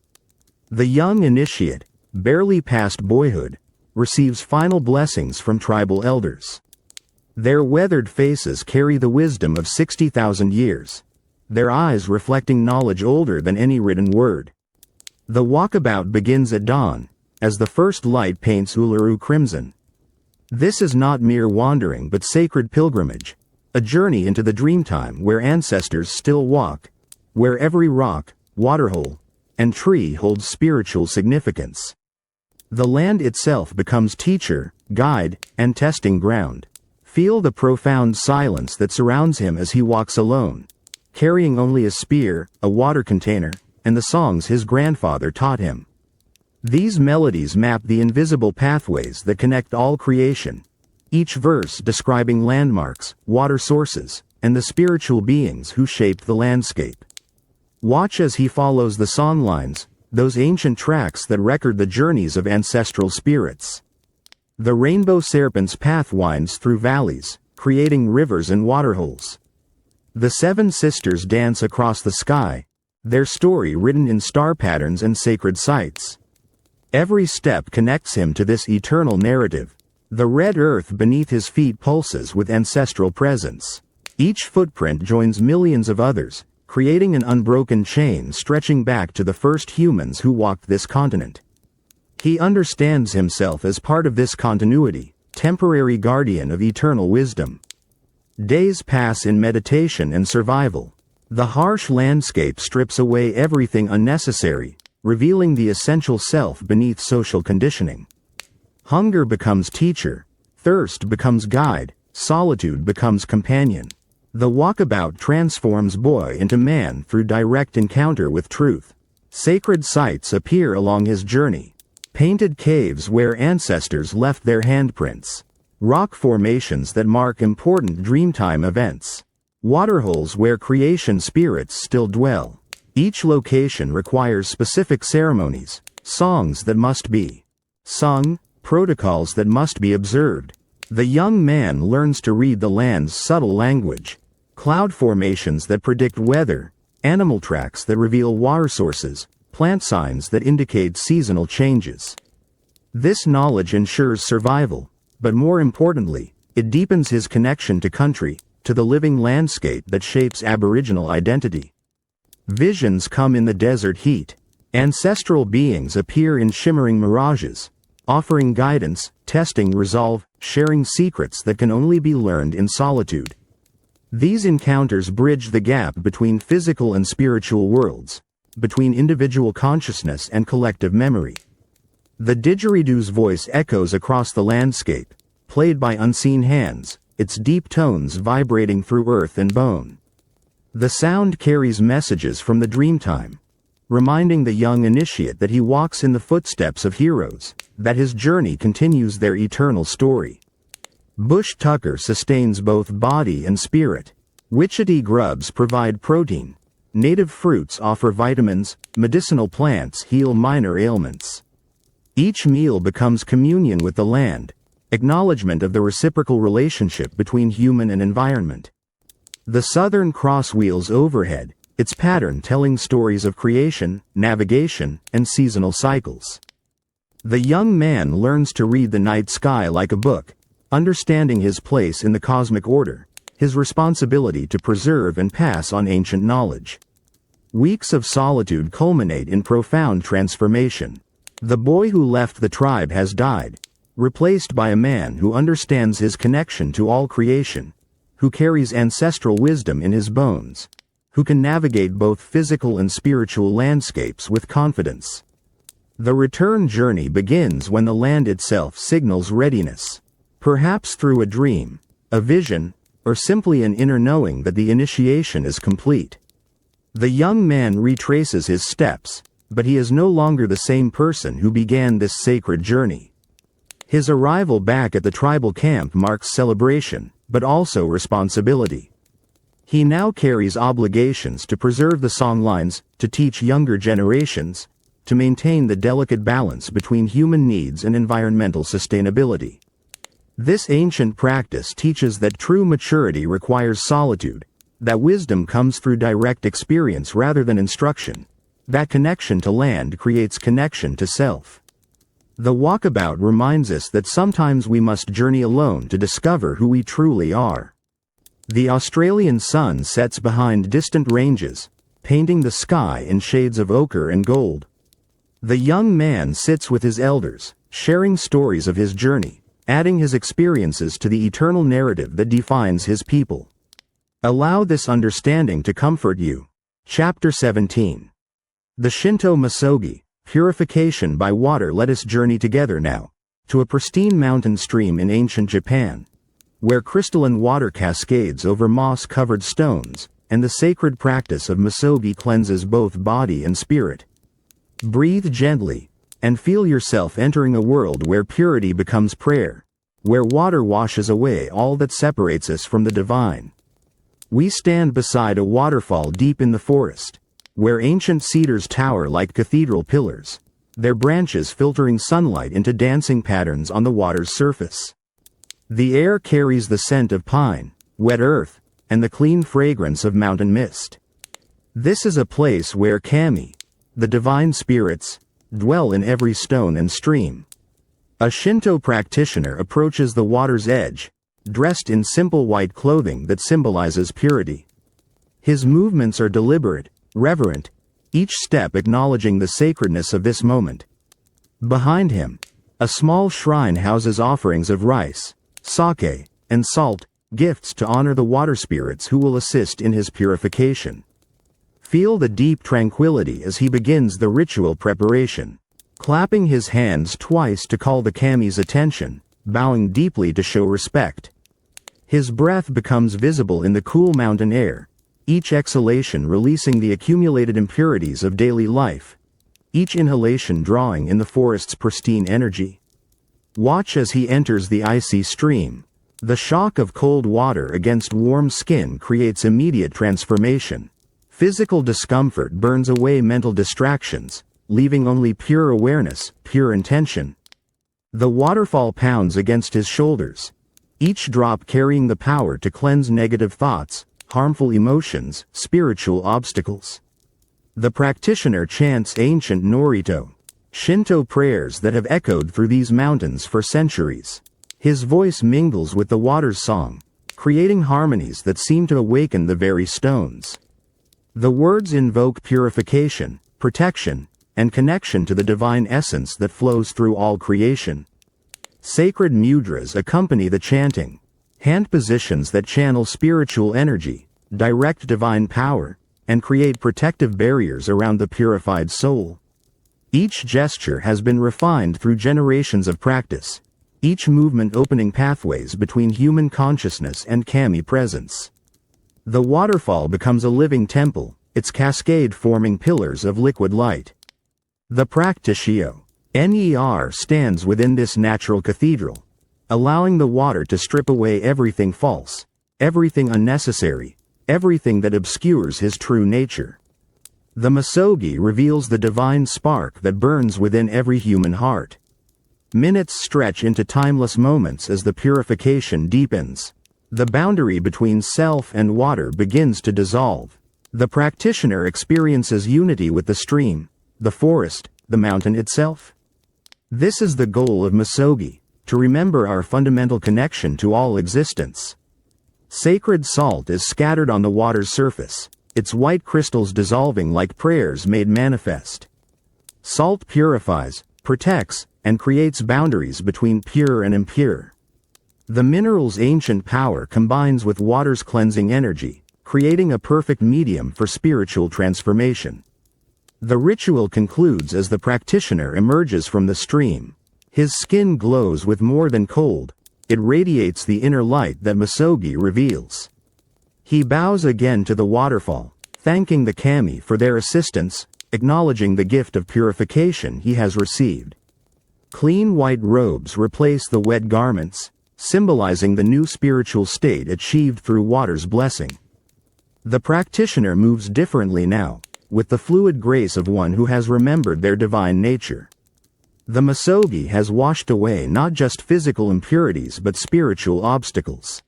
The young initiate, barely past boyhood, receives final blessings from tribal elders. Their weathered faces carry the wisdom of 60,000 years, their eyes reflecting knowledge older than any written word. The walkabout begins at dawn, as the first light paints Uluru crimson. This is not mere wandering but sacred pilgrimage, a journey into the dreamtime where ancestors still walk, where every rock, waterhole, and tree holds spiritual significance. The land itself becomes teacher, guide, and testing ground. Feel the profound silence that surrounds him as he walks alone, carrying only a spear, a water container, and the songs his grandfather taught him. These melodies map the invisible pathways that connect all creation, each verse describing landmarks, water sources, and the spiritual beings who shaped the landscape. Watch as he follows the song lines, those ancient tracks that record the journeys of ancestral spirits. The rainbow serpent's path winds through valleys, creating rivers and waterholes. The seven sisters dance across the sky, their story written in star patterns and sacred sites. Every step connects him to this eternal narrative. The red earth beneath his feet pulses with ancestral presence. Each footprint joins millions of others, creating an unbroken chain stretching back to the first humans who walked this continent. He understands himself as part of this continuity, temporary guardian of eternal wisdom. Days pass in meditation and survival. The harsh landscape strips away everything unnecessary, revealing the essential self beneath social conditioning. Hunger becomes teacher, thirst becomes guide, solitude becomes companion. The walkabout transforms boy into man through direct encounter with truth. Sacred sites appear along his journey. Painted caves where ancestors left their handprints. Rock formations that mark important dreamtime events. Waterholes where creation spirits still dwell. Each location requires specific ceremonies, songs that must be sung, protocols that must be observed. The young man learns to read the land's subtle language. Cloud formations that predict weather, animal tracks that reveal water sources, plant signs that indicate seasonal changes. This knowledge ensures survival, but more importantly, it deepens his connection to country, to the living landscape that shapes Aboriginal identity. Visions come in the desert heat. Ancestral beings appear in shimmering mirages, offering guidance, testing resolve, sharing secrets that can only be learned in solitude. These encounters bridge the gap between physical and spiritual worlds, between individual consciousness and collective memory. The didgeridoo's voice echoes across the landscape, played by unseen hands, its deep tones vibrating through earth and bone. The sound carries messages from the dreamtime, reminding the young initiate that he walks in the footsteps of heroes, that his journey continues their eternal story. Bush tucker sustains both body and spirit. Witchetty grubs provide protein. Native fruits offer vitamins, medicinal plants heal minor ailments. Each meal becomes communion with the land, acknowledgement of the reciprocal relationship between human and environment. The Southern Cross wheels overhead, its pattern telling stories of creation, navigation, and seasonal cycles. The young man learns to read the night sky like a book, understanding his place in the cosmic order, his responsibility to preserve and pass on ancient knowledge. Weeks of solitude culminate in profound transformation. The boy who left the tribe has died, replaced by a man who understands his connection to all creation, who carries ancestral wisdom in his bones, who can navigate both physical and spiritual landscapes with confidence. The return journey begins when the land itself signals readiness, perhaps through a dream, a vision, or simply an inner knowing that the initiation is complete. The young man retraces his steps, but he is no longer the same person who began this sacred journey. His arrival back at the tribal camp marks celebration, but also responsibility. He now carries obligations to preserve the songlines, to teach younger generations, to maintain the delicate balance between human needs and environmental sustainability. This ancient practice teaches that true maturity requires solitude, that wisdom comes through direct experience rather than instruction, that connection to land creates connection to self. The walkabout reminds us that sometimes we must journey alone to discover who we truly are. The Australian sun sets behind distant ranges, painting the sky in shades of ochre and gold. The young man sits with his elders, sharing stories of his journey, adding his experiences to the eternal narrative that defines his people. Allow this understanding to comfort you. Chapter 17. The Shinto Misogi, purification by water. Let us journey together now, to a pristine mountain stream in ancient Japan, where crystalline water cascades over moss-covered stones, and the sacred practice of misogi cleanses both body and spirit. Breathe gently, and feel yourself entering a world where purity becomes prayer, where water washes away all that separates us from the divine. We stand beside a waterfall deep in the forest, where ancient cedars tower like cathedral pillars, their branches filtering sunlight into dancing patterns on the water's surface. The air carries the scent of pine, wet earth, and the clean fragrance of mountain mist. This is a place where kami, the divine spirits, dwell in every stone and stream. A Shinto practitioner approaches the water's edge, dressed in simple white clothing that symbolizes purity. His movements are deliberate, reverent, each step acknowledging the sacredness of this moment. Behind him, a small shrine houses offerings of rice, sake, and salt, gifts to honor the water spirits who will assist in his purification. Feel the deep tranquility as he begins the ritual preparation, clapping his hands twice to call the kami's attention, bowing deeply to show respect. His breath becomes visible in the cool mountain air, each exhalation releasing the accumulated impurities of daily life, each inhalation drawing in the forest's pristine energy. Watch as he enters the icy stream. The shock of cold water against warm skin creates immediate transformation. Physical discomfort burns away mental distractions, leaving only pure awareness, pure intention. The waterfall pounds against his shoulders, each drop carrying the power to cleanse negative thoughts, harmful emotions, spiritual obstacles. The practitioner chants ancient Norito, Shinto prayers that have echoed through these mountains for centuries. His voice mingles with the water's song, creating harmonies that seem to awaken the very stones. The words invoke purification, protection, and connection to the divine essence that flows through all creation. Sacred mudras accompany the chanting, hand positions that channel spiritual energy, direct divine power, and create protective barriers around the purified soul. Each gesture has been refined through generations of practice, each movement opening pathways between human consciousness and kami presence. The waterfall becomes a living temple, its cascade forming pillars of liquid light. The practicio, NER, stands within this natural cathedral, allowing the water to strip away everything false, everything unnecessary, everything that obscures his true nature. The misogi reveals the divine spark that burns within every human heart. Minutes stretch into timeless moments as the purification deepens. The boundary between self and water begins to dissolve. The practitioner experiences unity with the stream, the forest, the mountain itself. This is the goal of misogi, to remember our fundamental connection to all existence. Sacred salt is scattered on the water's surface, its white crystals dissolving like prayers made manifest. Salt purifies, protects, and creates boundaries between pure and impure. The mineral's ancient power combines with water's cleansing energy, creating a perfect medium for spiritual transformation. The ritual concludes as the practitioner emerges from the stream. His skin glows with more than cold, it radiates the inner light that misogi reveals. He bows again to the waterfall, thanking the kami for their assistance, acknowledging the gift of purification he has received. Clean white robes replace the wet garments, symbolizing the new spiritual state achieved through water's blessing. The practitioner moves differently now, with the fluid grace of one who has remembered their divine nature. The misogi has washed away not just physical impurities but spiritual obstacles.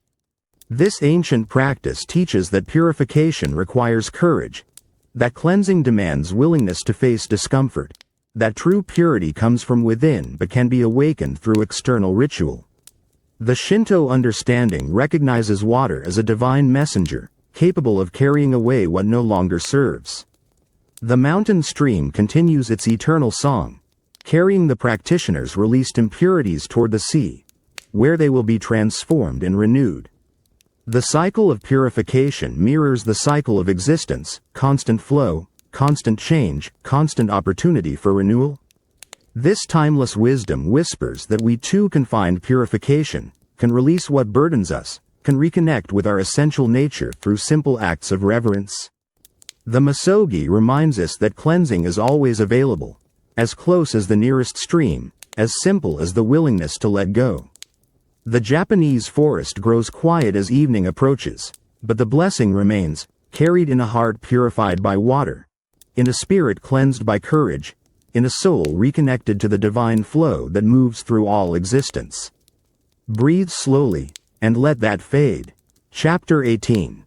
This ancient practice teaches that purification requires courage, that cleansing demands willingness to face discomfort, that true purity comes from within but can be awakened through external ritual. The Shinto understanding recognizes water as a divine messenger, capable of carrying away what no longer serves. The mountain stream continues its eternal song, carrying the practitioner's released impurities toward the sea, where they will be transformed and renewed. The cycle of purification mirrors the cycle of existence, constant flow, constant change, constant opportunity for renewal. This timeless wisdom whispers that we too can find purification, can release what burdens us, can reconnect with our essential nature through simple acts of reverence. The misogi reminds us that cleansing is always available, as close as the nearest stream, as simple as the willingness to let go. The Japanese forest grows quiet as evening approaches, but the blessing remains, carried in a heart purified by water, in a spirit cleansed by courage, in a soul reconnected to the divine flow that moves through all existence. Breathe slowly, and let that fade. Chapter 18.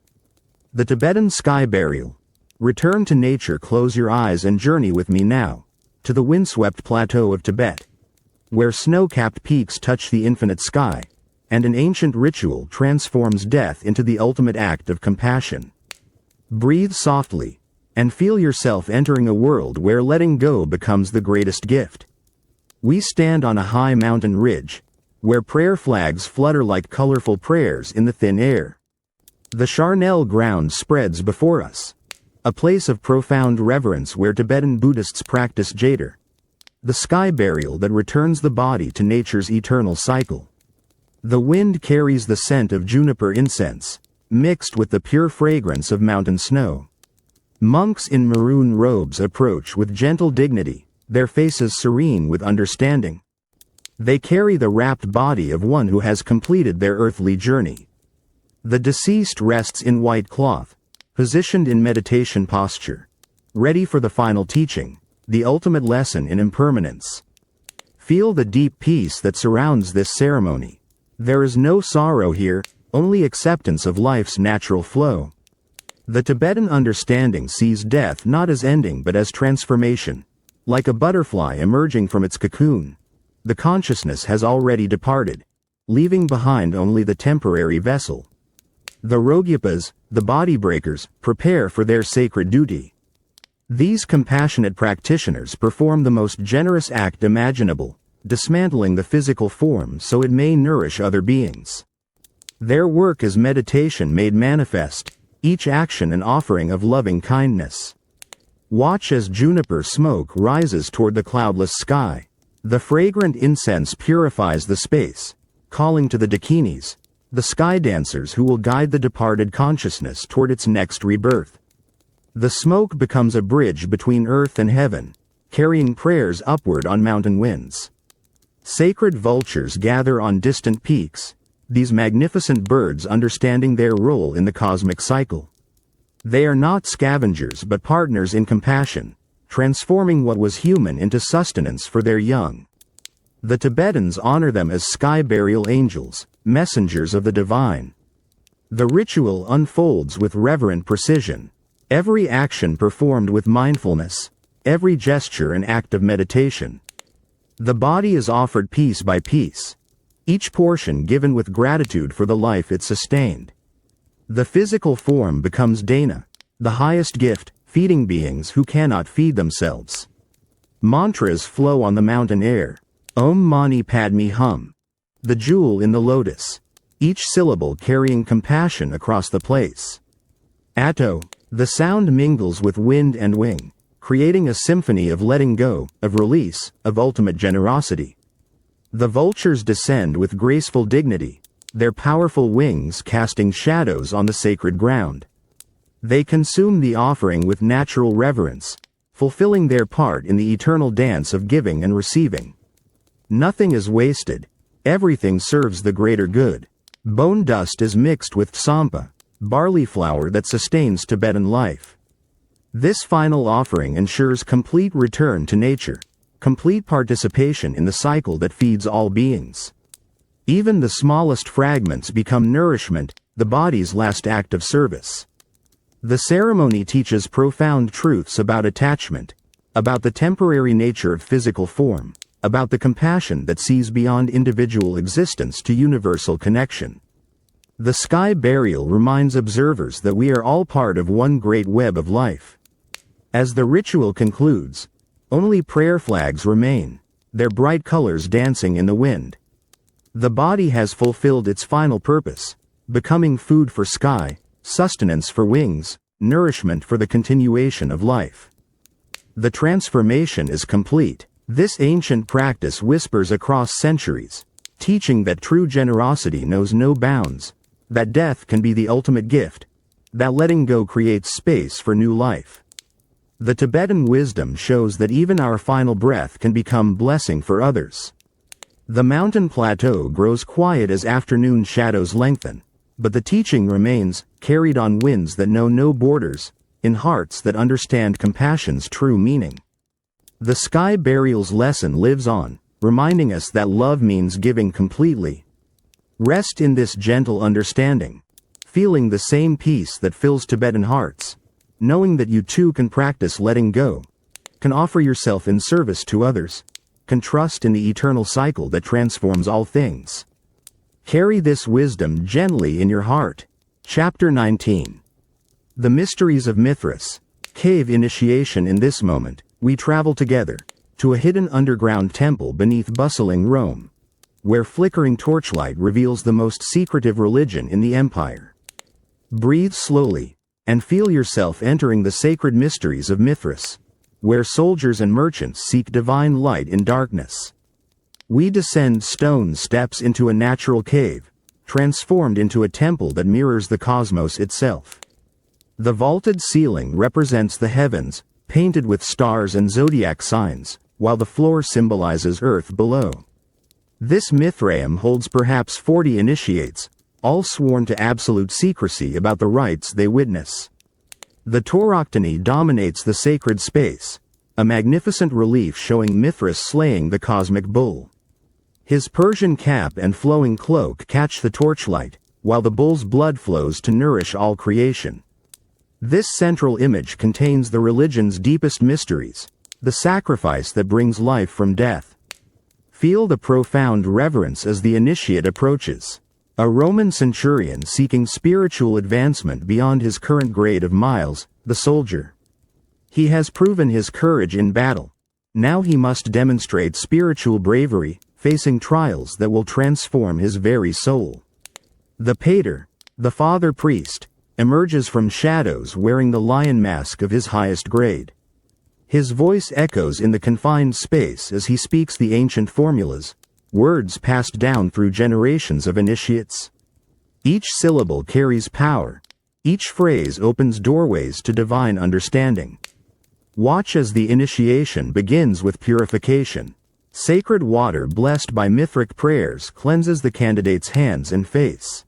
The Tibetan Sky Burial. Return to nature. Close your eyes and journey with me now, to the windswept plateau of Tibet, where snow-capped peaks touch the infinite sky, and an ancient ritual transforms death into the ultimate act of compassion. Breathe softly, and feel yourself entering a world where letting go becomes the greatest gift. We stand on a high mountain ridge, where prayer flags flutter like colorful prayers in the thin air. The charnel ground spreads before us, a place of profound reverence where Tibetan Buddhists practice jeder, the sky burial that returns the body to nature's eternal cycle. The wind carries the scent of juniper incense, mixed with the pure fragrance of mountain snow. Monks in maroon robes approach with gentle dignity, their faces serene with understanding. They carry the wrapped body of one who has completed their earthly journey. The deceased rests in white cloth, positioned in meditation posture, ready for the final teaching, the ultimate lesson in impermanence. Feel the deep peace that surrounds this ceremony. There is no sorrow here, only acceptance of life's natural flow. The Tibetan understanding sees death not as ending but as transformation. Like a butterfly emerging from its cocoon, the consciousness has already departed, leaving behind only the temporary vessel. The Rogyupas, the body breakers, prepare for their sacred duty. These compassionate practitioners perform the most generous act imaginable, dismantling the physical form so it may nourish other beings. Their work is meditation made manifest, each action an offering of loving kindness. Watch as juniper smoke rises toward the cloudless sky. The fragrant incense purifies the space, calling to the dakinis, the sky dancers who will guide the departed consciousness toward its next rebirth. The smoke becomes a bridge between earth and heaven, carrying prayers upward on mountain winds. Sacred vultures gather on distant peaks, these magnificent birds understanding their role in the cosmic cycle. They are not scavengers but partners in compassion, transforming what was human into sustenance for their young. The Tibetans honor them as sky burial angels, messengers of the divine. The ritual unfolds with reverent precision, every action performed with mindfulness, every gesture an act of meditation. The body is offered piece by piece, each portion given with gratitude for the life it sustained. The physical form becomes dana, the highest gift, feeding beings who cannot feed themselves. Mantras flow on the mountain air, Om Mani Padme Hum, the jewel in the lotus, each syllable carrying compassion across the place. Atto, the sound mingles with wind and wing, creating a symphony of letting go, of release, of ultimate generosity. The vultures descend with graceful dignity, their powerful wings casting shadows on the sacred ground. They consume the offering with natural reverence, fulfilling their part in the eternal dance of giving and receiving. Nothing is wasted, everything serves the greater good. Bone dust is mixed with tsampa, barley flour that sustains Tibetan life. This final offering ensures complete return to nature, complete participation in the cycle that feeds all beings. Even the smallest fragments become nourishment, the body's last act of service. The ceremony teaches profound truths about attachment, about the temporary nature of physical form, about the compassion that sees beyond individual existence to universal connection. The sky burial reminds observers that we are all part of one great web of life. As the ritual concludes, only prayer flags remain, their bright colors dancing in the wind. The body has fulfilled its final purpose, becoming food for sky, sustenance for wings, nourishment for the continuation of life. The transformation is complete. This ancient practice whispers across centuries, teaching that true generosity knows no bounds, that death can be the ultimate gift, that letting go creates space for new life. The Tibetan wisdom shows that even our final breath can become blessing for others. The mountain plateau grows quiet as afternoon shadows lengthen, but the teaching remains, carried on winds that know no borders, in hearts that understand compassion's true meaning. The sky burial's lesson lives on, reminding us that love means giving completely. Rest in this gentle understanding, feeling the same peace that fills Tibetan hearts, knowing that you too can practice letting go, can offer yourself in service to others, can trust in the eternal cycle that transforms all things. Carry this wisdom gently in your heart. Chapter 19. The Mysteries of Mithras. Cave initiation. In this moment, we travel together, to a hidden underground temple beneath bustling Rome, where flickering torchlight reveals the most secretive religion in the empire. Breathe slowly, and feel yourself entering the sacred mysteries of Mithras, where soldiers and merchants seek divine light in darkness. We descend stone steps into a natural cave, transformed into a temple that mirrors the cosmos itself. The vaulted ceiling represents the heavens, painted with stars and zodiac signs, while the floor symbolizes earth below. This Mithraeum holds perhaps 40 initiates, all sworn to absolute secrecy about the rites they witness. The Tauroctony dominates the sacred space, a magnificent relief showing Mithras slaying the cosmic bull. His Persian cap and flowing cloak catch the torchlight, while the bull's blood flows to nourish all creation. This central image contains the religion's deepest mysteries, the sacrifice that brings life from death. Feel the profound reverence as the initiate approaches. A Roman centurion seeking spiritual advancement beyond his current grade of miles, the soldier. He has proven his courage in battle. Now he must demonstrate spiritual bravery, facing trials that will transform his very soul. The pater, the father priest, emerges from shadows wearing the lion mask of his highest grade. His voice echoes in the confined space as he speaks the ancient formulas, words passed down through generations of initiates. Each syllable carries power. Each phrase opens doorways to divine understanding. Watch as the initiation begins with purification. Sacred water blessed by Mithric prayers cleanses the candidate's hands and face.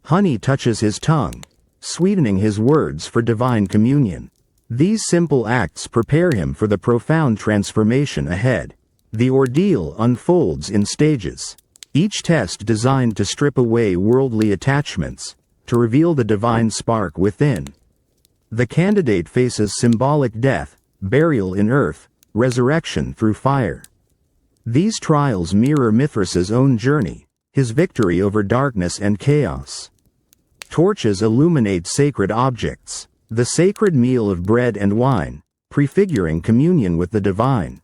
Honey touches his tongue, sweetening his words for divine communion. These simple acts prepare him for the profound transformation ahead. The ordeal unfolds in stages, each test designed to strip away worldly attachments, to reveal the divine spark within. The candidate faces symbolic death, burial in earth, resurrection through fire. These trials mirror Mithras's own journey, his victory over darkness and chaos. Torches illuminate sacred objects, the sacred meal of bread and wine, prefiguring communion with the divine.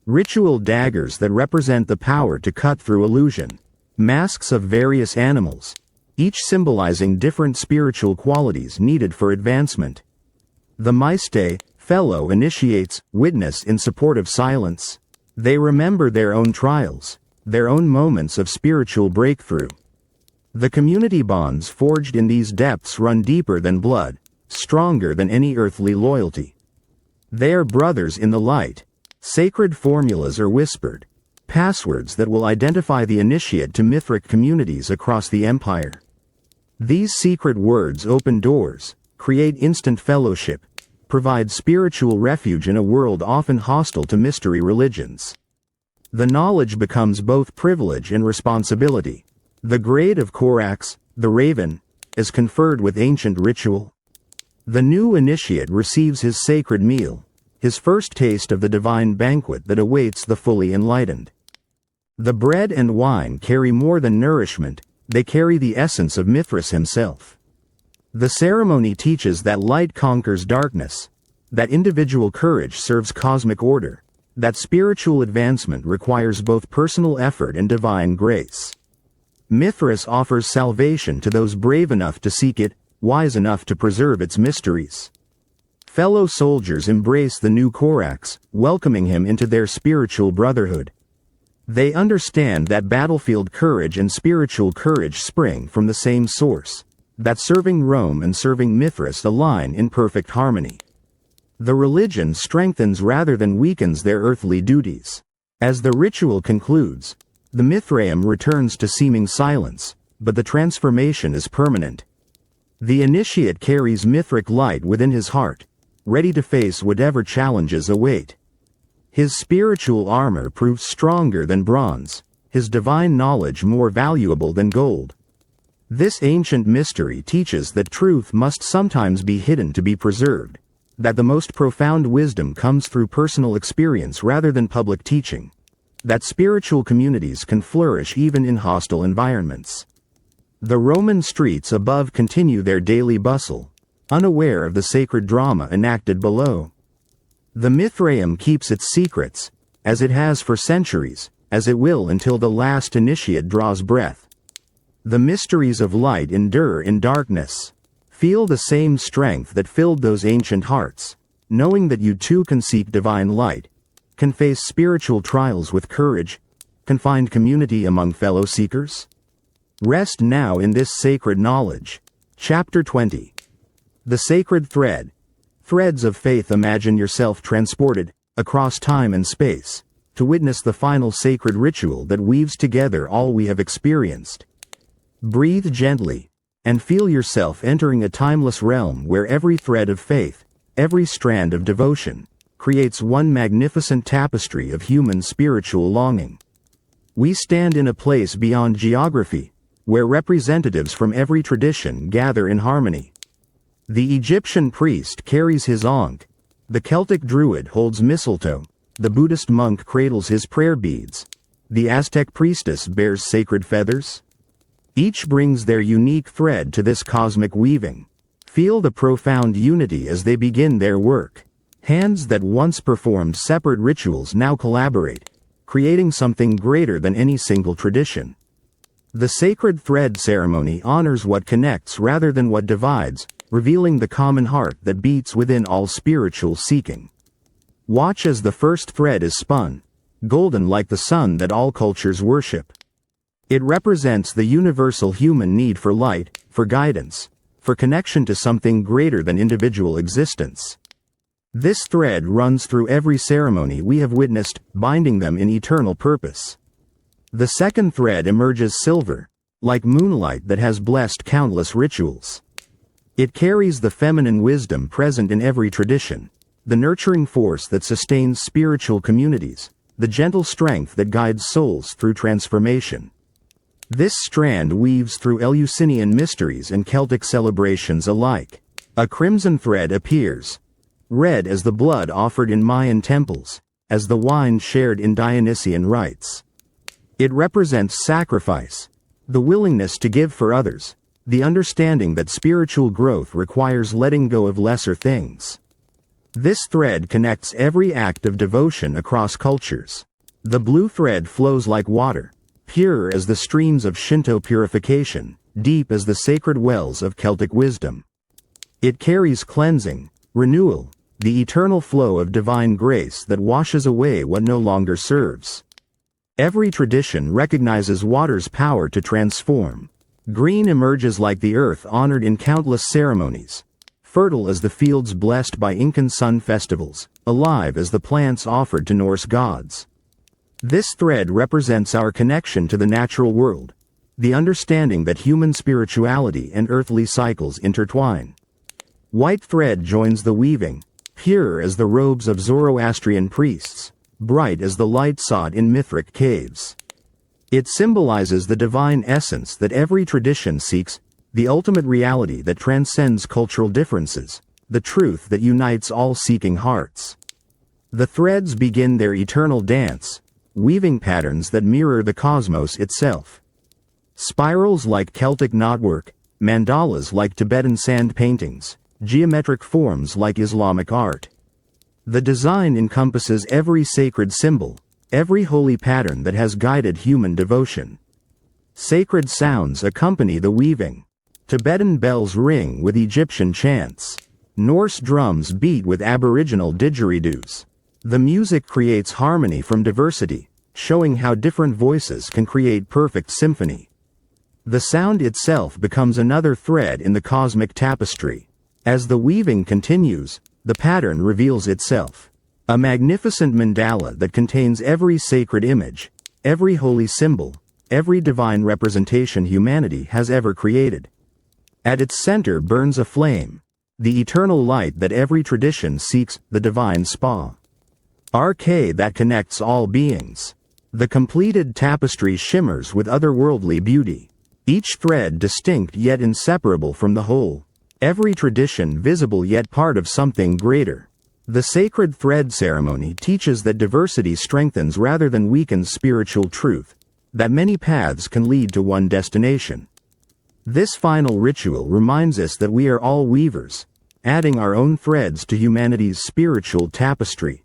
Ritual daggers that represent the power to cut through illusion. Masks of various animals, each symbolizing different spiritual qualities needed for advancement. The maiste, fellow initiates, witness in support of silence. They remember their own trials, their own moments of spiritual breakthrough. The community bonds forged in these depths run deeper than blood, stronger than any earthly loyalty. They are brothers in the light. Sacred formulas are whispered, passwords that will identify the initiate to Mithric communities across the empire. These secret words open doors, create instant fellowship, provide spiritual refuge in a world often hostile to mystery religions. The knowledge becomes both privilege and responsibility. The grade of Korax, the Raven, is conferred with ancient ritual. The new initiate receives his sacred meal, his first taste of the divine banquet that awaits the fully enlightened. The bread and wine carry more than nourishment, they carry the essence of Mithras himself. The ceremony teaches that light conquers darkness, that individual courage serves cosmic order, that spiritual advancement requires both personal effort and divine grace. Mithras offers salvation to those brave enough to seek it, wise enough to preserve its mysteries. Fellow soldiers embrace the new Korax, welcoming him into their spiritual brotherhood. They understand that battlefield courage and spiritual courage spring from the same source, that serving Rome and serving Mithras align in perfect harmony. The religion strengthens rather than weakens their earthly duties. As the ritual concludes, the Mithraeum returns to seeming silence, but the transformation is permanent. The initiate carries Mithric light within his heart, ready to face whatever challenges await. His spiritual armor proves stronger than bronze, his divine knowledge more valuable than gold. This ancient mystery teaches that truth must sometimes be hidden to be preserved, that the most profound wisdom comes through personal experience rather than public teaching, that spiritual communities can flourish even in hostile environments. The Roman streets above continue their daily bustle, unaware of the sacred drama enacted below. The Mithraeum keeps its secrets, as it has for centuries, as it will until the last initiate draws breath. The mysteries of light endure in darkness. Feel the same strength that filled those ancient hearts, knowing that you too can seek divine light, can face spiritual trials with courage, can find community among fellow seekers. Rest now in this sacred knowledge. Chapter 20. The Sacred Thread. Threads of faith. Imagine yourself transported, across time and space, to witness the final sacred ritual that weaves together all we have experienced. Breathe gently, and feel yourself entering a timeless realm where every thread of faith, every strand of devotion, creates one magnificent tapestry of human spiritual longing. We stand in a place beyond geography, where representatives from every tradition gather in harmony. The Egyptian priest carries his ankh, the Celtic druid holds mistletoe, the Buddhist monk cradles his prayer beads, the Aztec priestess bears sacred feathers. Each brings their unique thread to this cosmic weaving. Feel the profound unity as they begin their work. Hands that once performed separate rituals now collaborate, creating something greater than any single tradition. The sacred thread ceremony honors what connects rather than what divides, revealing the common heart that beats within all spiritual seeking. Watch as the first thread is spun, golden like the sun that all cultures worship. It represents the universal human need for light, for guidance, for connection to something greater than individual existence. This thread runs through every ceremony we have witnessed, binding them in eternal purpose. The second thread emerges silver, like moonlight that has blessed countless rituals. It carries the feminine wisdom present in every tradition, the nurturing force that sustains spiritual communities, the gentle strength that guides souls through transformation. This strand weaves through Eleusinian mysteries and Celtic celebrations alike. A crimson thread appears, red as the blood offered in Mayan temples, as the wine shared in Dionysian rites. It represents sacrifice, the willingness to give for others, the understanding that spiritual growth requires letting go of lesser things. This thread connects every act of devotion across cultures. The blue thread flows like water, pure as the streams of Shinto purification, deep as the sacred wells of Celtic wisdom. It carries cleansing, renewal, the eternal flow of divine grace that washes away what no longer serves. Every tradition recognizes water's power to transform. Green emerges like the earth honored in countless ceremonies, fertile as the fields blessed by Incan sun festivals, alive as the plants offered to Norse gods. This thread represents our connection to the natural world, the understanding that human spirituality and earthly cycles intertwine. White thread joins the weaving, pure as the robes of Zoroastrian priests, bright as the light sought in Mithric caves. It symbolizes the divine essence that every tradition seeks, the ultimate reality that transcends cultural differences, the truth that unites all seeking hearts. The threads begin their eternal dance, weaving patterns that mirror the cosmos itself. Spirals like Celtic knotwork, mandalas like Tibetan sand paintings, geometric forms like Islamic art. The design encompasses every sacred symbol, every holy pattern that has guided human devotion. Sacred sounds accompany the weaving. Tibetan bells ring with Egyptian chants. Norse drums beat with Aboriginal didgeridoos. The music creates harmony from diversity, showing how different voices can create perfect symphony. The sound itself becomes another thread in the cosmic tapestry. As the weaving continues, the pattern reveals itself. A magnificent mandala that contains every sacred image, every holy symbol, every divine representation humanity has ever created. At its center burns a flame, the eternal light that every tradition seeks, the divine spa. Arche that connects all beings. The completed tapestry shimmers with otherworldly beauty, each thread distinct yet inseparable from the whole, every tradition visible yet part of something greater. The sacred thread ceremony teaches that diversity strengthens rather than weakens spiritual truth, that many paths can lead to one destination. This final ritual reminds us that we are all weavers, adding our own threads to humanity's spiritual tapestry.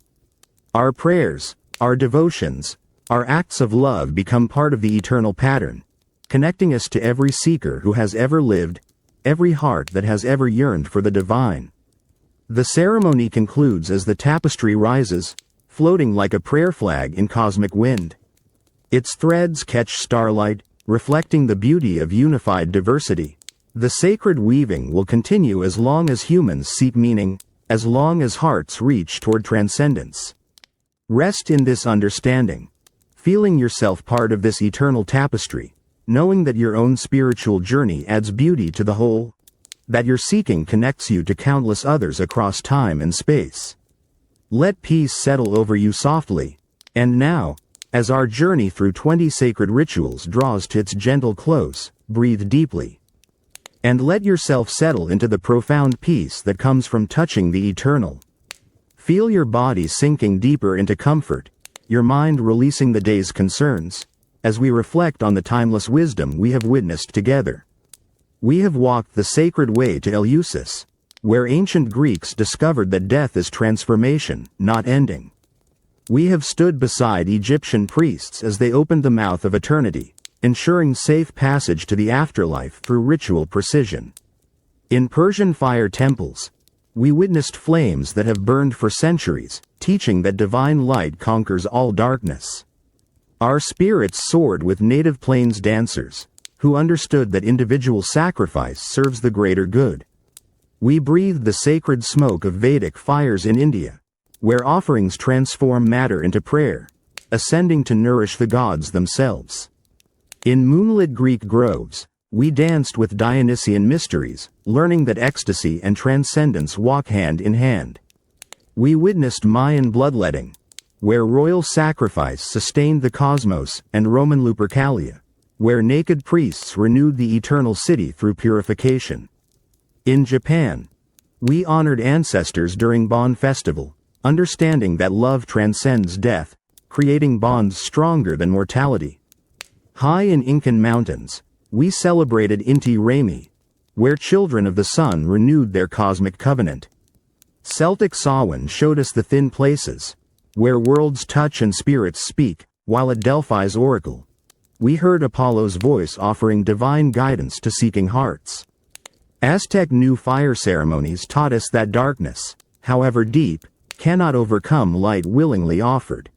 Our prayers, our devotions, our acts of love become part of the eternal pattern, connecting us to every seeker who has ever lived, every heart that has ever yearned for the divine. The ceremony concludes as the tapestry rises, floating like a prayer flag in cosmic wind. Its threads catch starlight, reflecting the beauty of unified diversity. The sacred weaving will continue as long as humans seek meaning, as long as hearts reach toward transcendence. Rest in this understanding, feeling yourself part of this eternal tapestry, knowing that your own spiritual journey adds beauty to the whole, that your seeking connects you to countless others across time and space. Let peace settle over you softly, and now, as our journey through 20 sacred rituals draws to its gentle close, breathe deeply. And let yourself settle into the profound peace that comes from touching the eternal. Feel your body sinking deeper into comfort, your mind releasing the day's concerns, as we reflect on the timeless wisdom we have witnessed together. We have walked the sacred way to Eleusis, where ancient Greeks discovered that death is transformation, not ending. We have stood beside Egyptian priests as they opened the mouth of eternity, ensuring safe passage to the afterlife through ritual precision. In Persian fire temples, we witnessed flames that have burned for centuries, teaching that divine light conquers all darkness. Our spirits soared with native plains dancers, who understood that individual sacrifice serves the greater good. We breathed the sacred smoke of Vedic fires in India, where offerings transform matter into prayer, ascending to nourish the gods themselves. In moonlit Greek groves, we danced with Dionysian mysteries, learning that ecstasy and transcendence walk hand in hand. We witnessed Mayan bloodletting, where royal sacrifice sustained the cosmos, and Roman Lupercalia, where naked priests renewed the eternal city through purification. In Japan, we honored ancestors during Bon Festival, understanding that love transcends death, creating bonds stronger than mortality. High in Incan mountains, we celebrated Inti Raymi, where children of the sun renewed their cosmic covenant. Celtic Samhain showed us the thin places, where worlds touch and spirits speak, while at Delphi's oracle, we heard Apollo's voice offering divine guidance to seeking hearts. Aztec new fire ceremonies taught us that darkness, however deep, cannot overcome light willingly offered.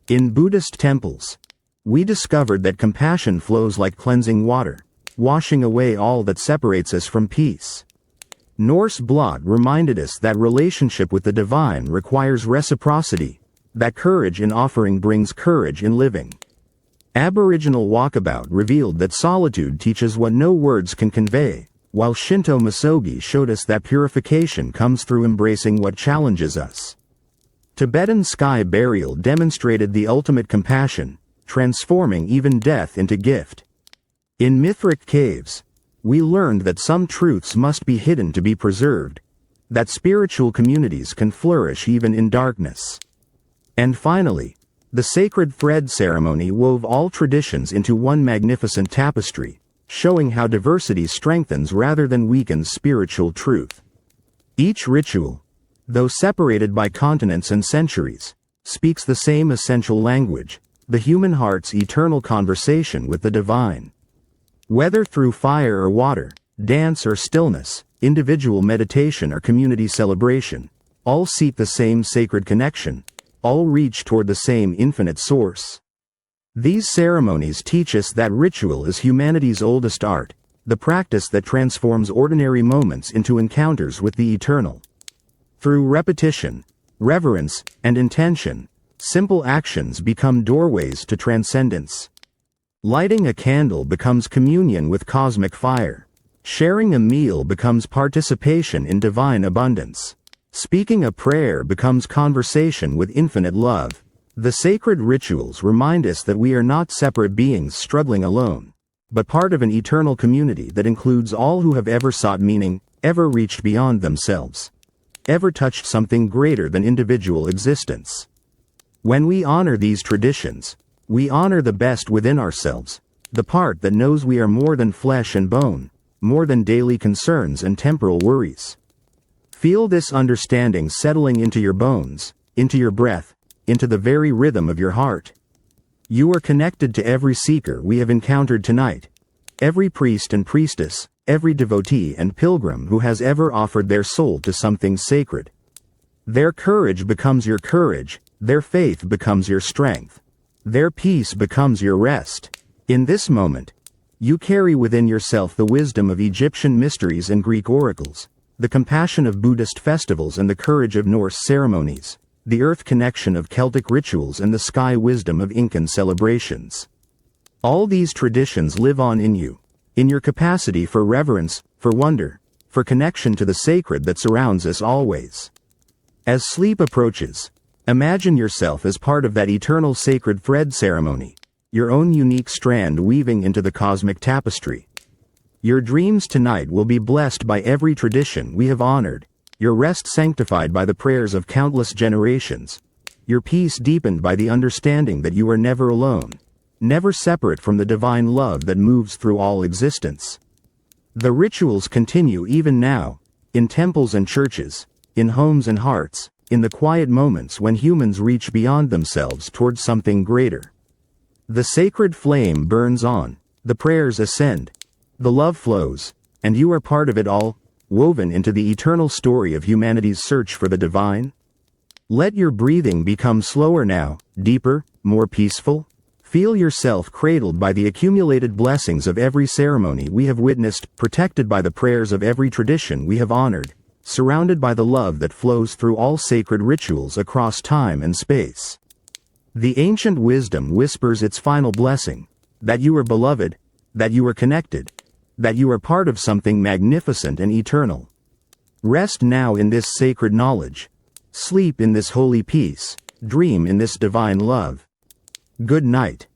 In Buddhist temples, we discovered that compassion flows like cleansing water, washing away all that separates us from peace. Norse blot reminded us that relationship with the divine requires reciprocity, that courage in offering brings courage in living. Aboriginal walkabout revealed that solitude teaches what no words can convey, while Shinto misogi showed us that purification comes through embracing what challenges us. Tibetan sky burial demonstrated the ultimate compassion, transforming even death into gift. In Mithric caves, we learned that some truths must be hidden to be preserved, that spiritual communities can flourish even in darkness. And finally, the sacred thread ceremony wove all traditions into one magnificent tapestry, showing how diversity strengthens rather than weakens spiritual truth. Each ritual, though separated by continents and centuries, speaks the same essential language, the human heart's eternal conversation with the divine. Whether through fire or water, dance or stillness, individual meditation or community celebration, all seek the same sacred connection, all reach toward the same infinite source. These ceremonies teach us that ritual is humanity's oldest art, the practice that transforms ordinary moments into encounters with the eternal. Through repetition, reverence, and intention, simple actions become doorways to transcendence. Lighting a candle becomes communion with cosmic fire. Sharing a meal becomes participation in divine abundance. Speaking a prayer becomes conversation with infinite love. The sacred rituals remind us that we are not separate beings struggling alone, but part of an eternal community that includes all who have ever sought meaning, ever reached beyond themselves, ever touched something greater than individual existence. When we honor these traditions, we honor the best within ourselves, the part that knows we are more than flesh and bone, more than daily concerns and temporal worries. Feel this understanding settling into your bones, into your breath, into the very rhythm of your heart. You are connected to every seeker we have encountered tonight, every priest and priestess, every devotee and pilgrim who has ever offered their soul to something sacred. Their courage becomes your courage, their faith becomes your strength, their peace becomes your rest. In this moment, you carry within yourself the wisdom of Egyptian mysteries and Greek oracles, the compassion of Buddhist festivals and the courage of Norse ceremonies, the earth connection of Celtic rituals and the sky wisdom of Incan celebrations. All these traditions live on in you, in your capacity for reverence, for wonder, for connection to the sacred that surrounds us always. As sleep approaches, imagine yourself as part of that eternal sacred thread ceremony, your own unique strand weaving into the cosmic tapestry. Your dreams tonight will be blessed by every tradition we have honored, your rest sanctified by the prayers of countless generations, your peace deepened by the understanding that you are never alone, never separate from the divine love that moves through all existence. The rituals continue even now, in temples and churches, in homes and hearts, in the quiet moments when humans reach beyond themselves towards something greater. The sacred flame burns on, the prayers ascend, the love flows, and you are part of it all, woven into the eternal story of humanity's search for the divine. Let your breathing become slower now, deeper, more peaceful. Feel yourself cradled by the accumulated blessings of every ceremony we have witnessed, protected by the prayers of every tradition we have honored, surrounded by the love that flows through all sacred rituals across time and space. The ancient wisdom whispers its final blessing, that you are beloved, that you are connected, that you are part of something magnificent and eternal. Rest now in this sacred knowledge. Sleep in this holy peace. Dream in this divine love. Good night.